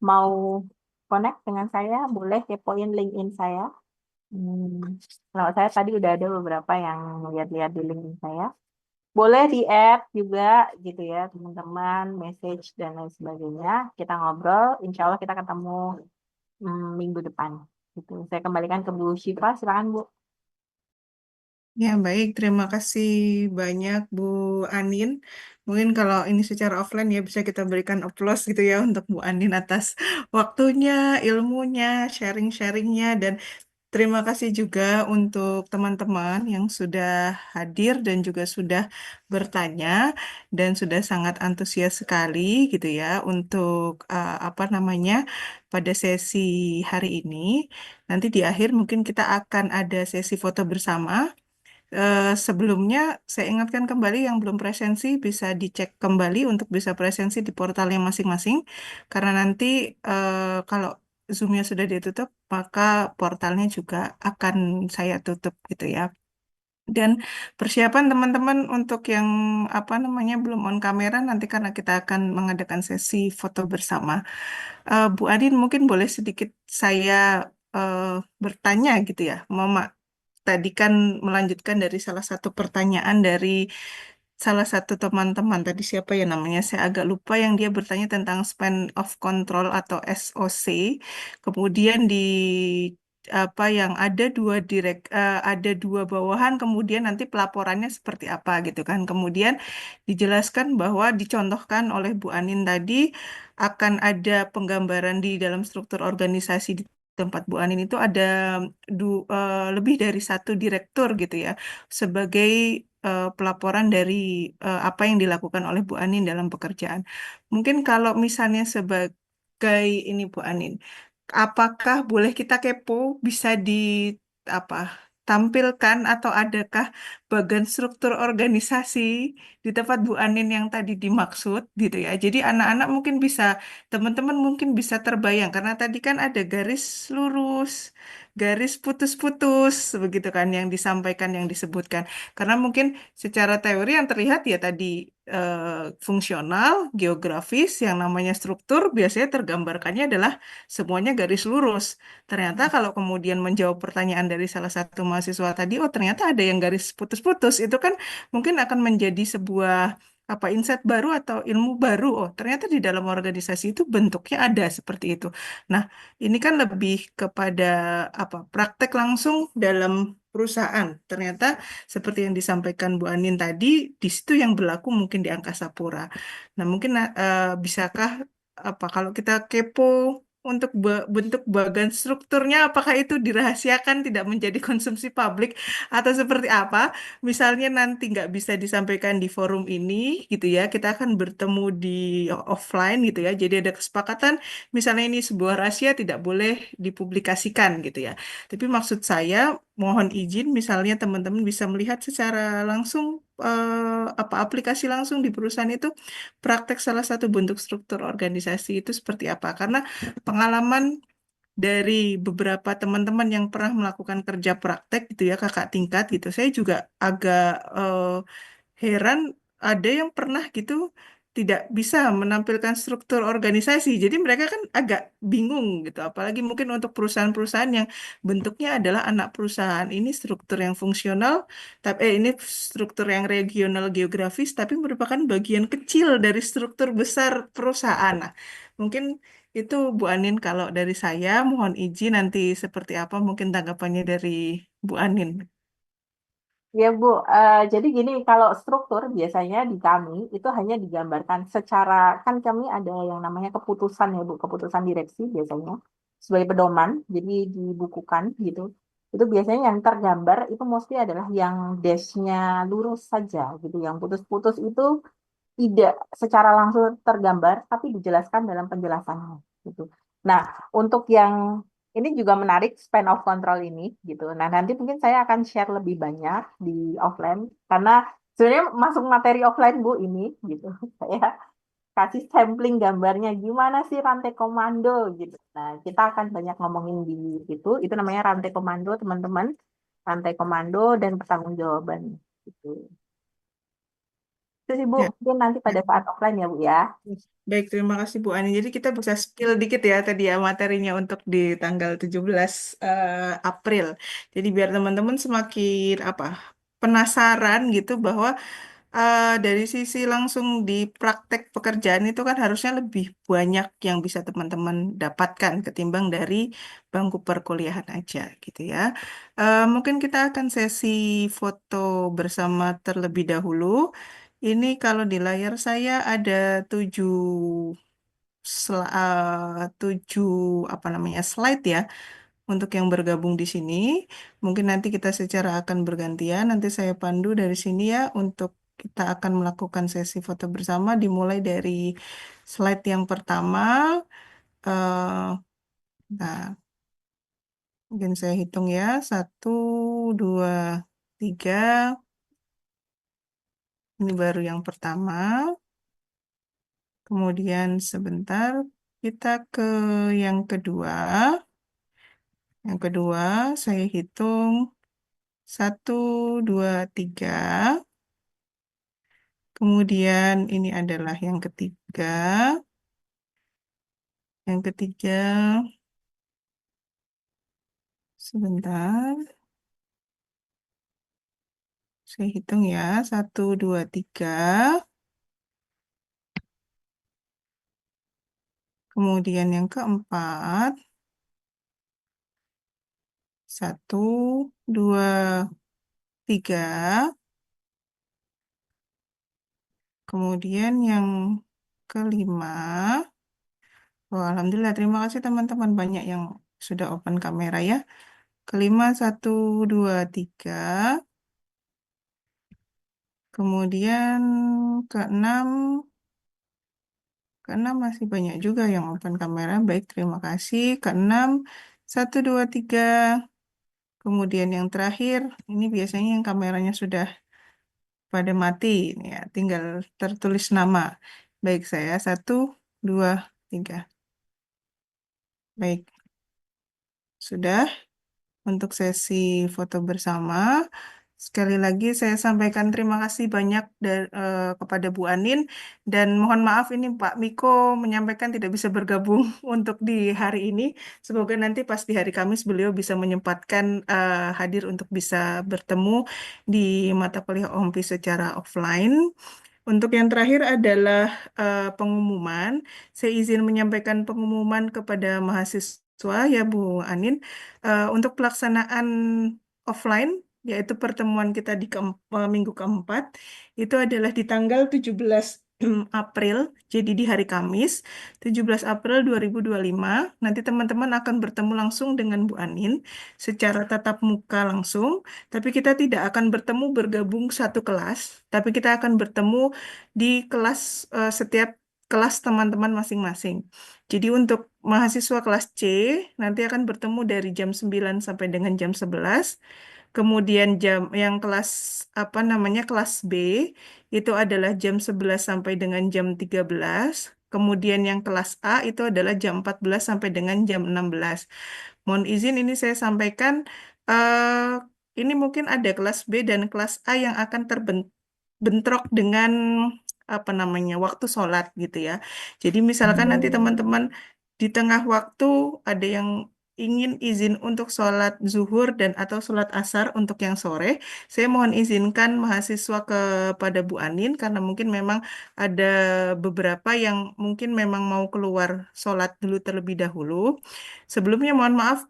mau connect dengan saya, boleh kepoin LinkedIn saya. Kalau saya tadi udah ada beberapa yang lihat-lihat di LinkedIn saya. Boleh di-add juga gitu ya teman-teman, message dan lain sebagainya. Kita ngobrol, insya Allah kita ketemu minggu depan. Gitu. Saya kembalikan ke Bu Syifa, silakan Bu. Ya, baik. Terima kasih banyak Bu Anin. Mungkin kalau ini secara offline ya bisa kita berikan applause gitu ya untuk Bu Anin atas waktunya, ilmunya, sharing-sharingnya, dan terima kasih juga untuk teman-teman yang sudah hadir dan juga sudah bertanya dan sudah sangat antusias sekali gitu ya untuk apa namanya pada sesi hari ini. Nanti di akhir mungkin kita akan ada sesi foto bersama. Sebelumnya, saya ingatkan kembali yang belum presensi bisa dicek kembali untuk bisa presensi di portalnya masing-masing. Karena nanti kalau Zoom-nya sudah ditutup, maka portalnya juga akan saya tutup gitu ya. Dan persiapan teman-teman untuk yang apa namanya belum on kamera nanti karena kita akan mengadakan sesi foto bersama. Bu Adin mungkin boleh sedikit saya eh, bertanya gitu ya, Mama. Tadi kan melanjutkan dari salah satu pertanyaan dari salah satu teman-teman tadi siapa ya namanya saya agak lupa yang dia bertanya tentang span of control atau SOC kemudian di apa yang ada ada dua bawahan kemudian nanti pelaporannya seperti apa gitu kan kemudian dijelaskan bahwa dicontohkan oleh Bu Anin tadi akan ada penggambaran di dalam struktur organisasi di tempat Bu Anin itu ada lebih dari satu direktur gitu ya sebagai pelaporan dari apa yang dilakukan oleh Bu Anin dalam pekerjaan. Mungkin kalau misalnya sebagai ini Bu Anin, apakah boleh kita kepo bisa di apa tampilkan atau adakah bagian struktur organisasi di tempat Bu Anin yang tadi dimaksud gitu ya. Jadi anak-anak mungkin bisa teman-teman mungkin bisa terbayang karena tadi kan ada garis lurus, garis putus-putus begitu kan yang disampaikan yang disebutkan. Karena mungkin secara teori yang terlihat ya tadi fungsional, geografis, yang namanya struktur biasanya tergambarkannya adalah semuanya garis lurus. Ternyata kalau kemudian menjawab pertanyaan dari salah satu mahasiswa tadi, oh ternyata ada yang garis putus-putus, itu kan mungkin akan menjadi sebuah apa insight baru atau ilmu baru. Oh, ternyata di dalam organisasi itu bentuknya ada seperti itu. Nah, ini kan lebih kepada apa? Praktek langsung dalam perusahaan. Ternyata seperti yang disampaikan Bu Anin tadi, di situ yang berlaku mungkin di Angkasa Pura. Nah, mungkin bisakah apa kalau kita kepo untuk bentuk bagan strukturnya apakah itu dirahasiakan tidak menjadi konsumsi publik atau seperti apa? Misalnya nanti nggak bisa disampaikan di forum ini gitu ya, kita akan bertemu di offline gitu ya. Jadi ada kesepakatan misalnya ini sebuah rahasia tidak boleh dipublikasikan gitu ya. Tapi maksud saya mohon izin misalnya teman-teman bisa melihat secara langsung apa aplikasi langsung di perusahaan itu praktek salah satu bentuk struktur organisasi itu seperti apa. Karena pengalaman dari beberapa teman-teman yang pernah melakukan kerja praktek gitu ya kakak tingkat gitu saya juga agak heran ada yang pernah gitu tidak bisa menampilkan struktur organisasi jadi mereka kan agak bingung gitu apalagi mungkin untuk perusahaan-perusahaan yang bentuknya adalah anak perusahaan ini struktur yang fungsional tapi ini struktur yang regional geografis tapi merupakan bagian kecil dari struktur besar perusahaan. Nah, mungkin itu Bu Anin kalau dari saya mohon izin nanti seperti apa mungkin tanggapannya dari Bu Anin. Ya Bu, jadi gini, kalau struktur biasanya di kami itu hanya digambarkan secara, kan kami ada yang namanya keputusan ya Bu, keputusan direksi biasanya sebagai pedoman, jadi dibukukan gitu. Itu biasanya yang tergambar itu mostly adalah yang dash-nya lurus saja gitu, yang putus-putus itu tidak secara langsung tergambar, tapi dijelaskan dalam penjelasannya gitu. Nah, untuk yang ini juga menarik span of control ini gitu. Nah, nanti mungkin saya akan share lebih banyak di offline karena sebenarnya masuk materi offline Bu ini gitu. Saya kasih sampling gambarnya gimana sih rantai komando gitu. Nah, kita akan banyak ngomongin di situ. Itu namanya rantai komando, teman-teman. Rantai komando dan pertanggungjawaban gitu. Itu sih Bu, Ya. mungkin nanti pada saat offline ya Bu ya. Baik, terima kasih Bu Ani. Jadi kita bisa spill dikit ya tadi ya materinya untuk di tanggal 17 April. Jadi biar teman-teman semakin apa penasaran gitu bahwa dari sisi langsung di praktek pekerjaan itu kan harusnya lebih banyak yang bisa teman-teman dapatkan ketimbang dari bangku perkuliahan aja gitu ya. Mungkin kita akan sesi foto bersama terlebih dahulu. Ini kalau di layar saya ada 7 apa namanya slide ya untuk yang bergabung di sini. Mungkin nanti kita secara akan bergantian. Nanti saya pandu dari sini ya untuk kita akan melakukan sesi foto bersama dimulai dari slide yang pertama. eh nah, mungkin saya hitung ya. 1, 2, 3. Ini baru yang pertama. Kemudian sebentar kita ke yang kedua. Yang kedua saya hitung 1, 2, 3. Kemudian ini adalah yang ketiga. Yang ketiga, sebentar. Saya hitung ya. 1, 2, 3. Kemudian yang keempat. 1, 2, 3. Kemudian yang kelima. Oh, Alhamdulillah, terima kasih teman-teman. Banyak yang sudah open kamera ya. Kelima, 1, 2, 3. Kemudian keenam. Keenam masih banyak juga yang open kamera. Baik, terima kasih. Keenam, 1, 2, 3. Kemudian yang terakhir, ini biasanya yang kameranya sudah pada mati. Ya, tinggal tertulis nama. Baik, saya 1, 2, 3. Baik, sudah untuk sesi foto bersama. Sekali lagi saya sampaikan terima kasih banyak kepada Bu Anin dan mohon maaf ini Pak Miko menyampaikan tidak bisa bergabung untuk di hari ini. Semoga nanti pas di hari Kamis beliau bisa menyempatkan hadir untuk bisa bertemu di mata kuliah OMPI secara offline. Untuk yang terakhir adalah pengumuman. Saya izin menyampaikan pengumuman kepada mahasiswa ya Bu Anin. Untuk pelaksanaan offline, yaitu pertemuan kita di minggu keempat, itu adalah di tanggal 17 April, jadi di hari Kamis, 17 April 2025. Nanti teman-teman akan bertemu langsung dengan Bu Anin secara tatap muka langsung. Tapi kita tidak akan bertemu bergabung satu kelas, tapi kita akan bertemu di kelas setiap kelas teman-teman masing-masing. Jadi untuk mahasiswa kelas C nanti akan bertemu dari jam 9 sampai dengan jam 11. Kemudian jam yang kelas apa namanya kelas B itu adalah jam 11 sampai dengan jam 13. Kemudian yang kelas A itu adalah jam 14 sampai dengan jam 16. Mohon izin ini saya sampaikan ini mungkin ada kelas B dan kelas A yang akan terbentrok dengan apa namanya waktu sholat gitu ya. Jadi misalkan nanti teman-teman di tengah waktu ada yang ingin izin untuk sholat zuhur dan atau sholat asar untuk yang sore, saya mohon izinkan mahasiswa kepada Bu Anin karena mungkin memang ada beberapa yang mungkin memang mau keluar sholat dulu terlebih dahulu. Sebelumnya mohon maaf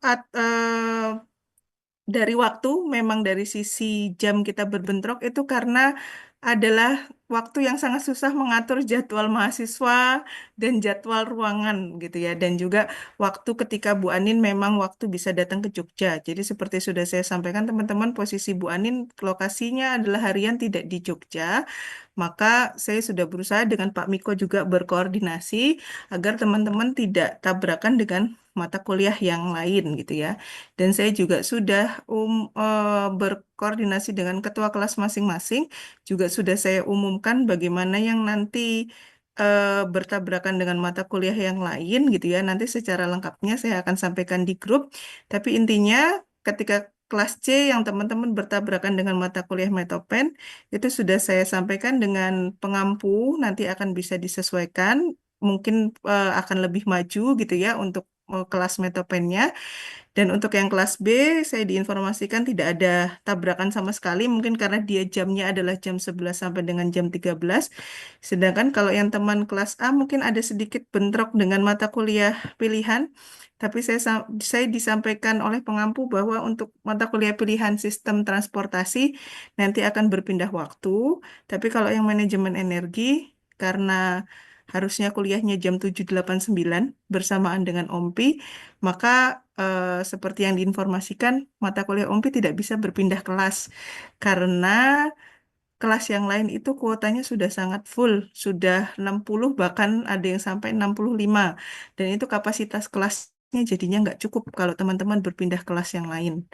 dari waktu memang dari sisi jam kita berbentrok itu karena adalah waktu yang sangat susah mengatur jadwal mahasiswa dan jadwal ruangan gitu ya dan juga waktu ketika Bu Anin memang waktu bisa datang ke Jogja. Jadi seperti sudah saya sampaikan teman-teman posisi Bu Anin lokasinya adalah harian tidak di Jogja. Maka saya sudah berusaha dengan Pak Miko juga berkoordinasi agar teman-teman tidak tabrakan dengan mata kuliah yang lain gitu ya. Dan saya juga sudah berkoordinasi dengan ketua kelas masing-masing, juga sudah saya umumkan bagaimana yang nanti bertabrakan dengan mata kuliah yang lain gitu ya. Nanti secara lengkapnya saya akan sampaikan di grup. Tapi intinya ketika kelas C yang teman-teman bertabrakan dengan mata kuliah Metopen, itu sudah saya sampaikan dengan pengampu, nanti akan bisa disesuaikan, mungkin akan lebih maju gitu ya untuk kelas Metopennya. Dan untuk yang kelas B, saya diinformasikan tidak ada tabrakan sama sekali, mungkin karena dia jamnya adalah jam 11 sampai dengan jam 13. Sedangkan kalau yang teman kelas A mungkin ada sedikit bentrok dengan mata kuliah pilihan, tapi saya disampaikan oleh pengampu bahwa untuk mata kuliah pilihan sistem transportasi nanti akan berpindah waktu. Tapi kalau yang manajemen energi, karena harusnya kuliahnya jam 7.89 bersamaan dengan OMPI, maka seperti yang diinformasikan, mata kuliah OMPI tidak bisa berpindah kelas karena kelas yang lain itu kuotanya sudah sangat full, sudah 60 bahkan ada yang sampai 65. Dan itu kapasitas kelasnya jadinya nggak cukup kalau teman-teman berpindah kelas yang lain.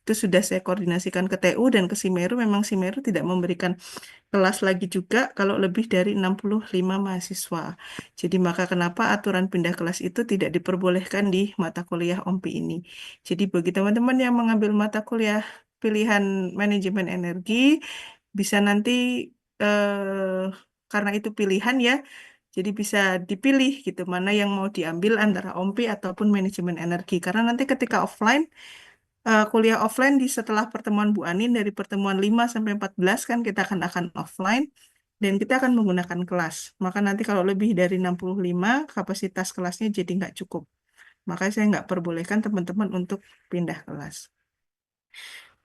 Itu sudah saya koordinasikan ke TU dan ke Simeru, memang Simeru tidak memberikan kelas lagi juga kalau lebih dari 65 mahasiswa. Jadi maka kenapa aturan pindah kelas itu tidak diperbolehkan di mata kuliah OMPI ini. Jadi bagi teman-teman yang mengambil mata kuliah pilihan manajemen energi, bisa nanti karena itu pilihan ya, jadi bisa dipilih gitu mana yang mau diambil antara OMPI ataupun manajemen energi. Karena nanti ketika offline kuliah offline di setelah pertemuan Bu Anin dari pertemuan 5 sampai 14 kan kita akan offline dan kita akan menggunakan kelas. Maka nanti kalau lebih dari 65 kapasitas kelasnya jadi nggak cukup. Maka saya nggak perbolehkan teman-teman untuk pindah kelas.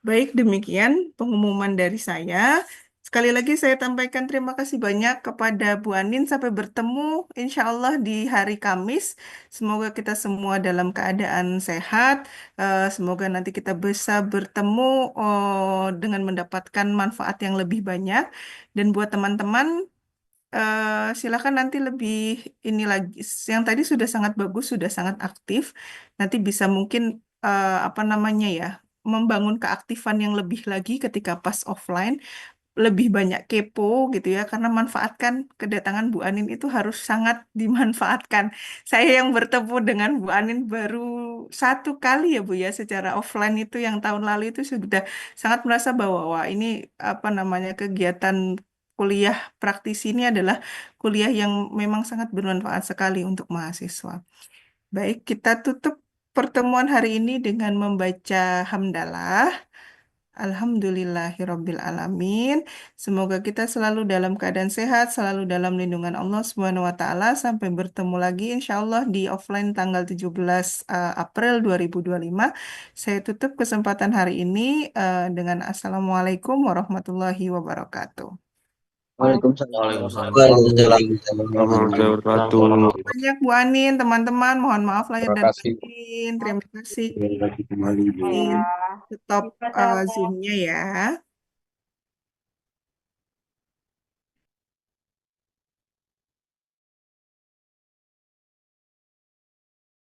Baik, demikian pengumuman dari saya. Sekali lagi saya sampaikan terima kasih banyak kepada Bu Anin. Sampai bertemu insya Allah di hari Kamis. Semoga kita semua dalam keadaan sehat. Semoga nanti kita bisa bertemu dengan mendapatkan manfaat yang lebih banyak. Dan buat teman-teman, silakan nanti lebih ini lagi. Yang tadi sudah sangat bagus, sudah sangat aktif. Nanti bisa mungkin apa namanya ya, membangun keaktifan yang lebih lagi ketika pas offline, lebih banyak kepo gitu ya, karena manfaatkan kedatangan Bu Anin itu harus sangat dimanfaatkan. Saya yang bertemu dengan Bu Anin baru satu kali ya Bu ya secara offline itu yang tahun lalu itu sudah sangat merasa bahwa wah ini apa namanya kegiatan kuliah praktisi ini adalah kuliah yang memang sangat bermanfaat sekali untuk mahasiswa. Baik, kita tutup pertemuan hari ini dengan membaca hamdalah. Alhamdulillahirabbil alamin. Semoga kita selalu dalam keadaan sehat, selalu dalam lindungan Allah Subhanahu wa taala sampai bertemu lagi insyaallah di offline tanggal 17 April 2025. Saya tutup kesempatan hari ini dengan Assalamualaikum warahmatullahi wabarakatuh. Waalaikumsalam. Warahmatullahi wabarakatuh. Banyak Bu Anin, teman-teman, mohon maaf lahir Terima dan kasih. batin. Terima kasih. Kembali Bu. Stop Zoom-nya ya.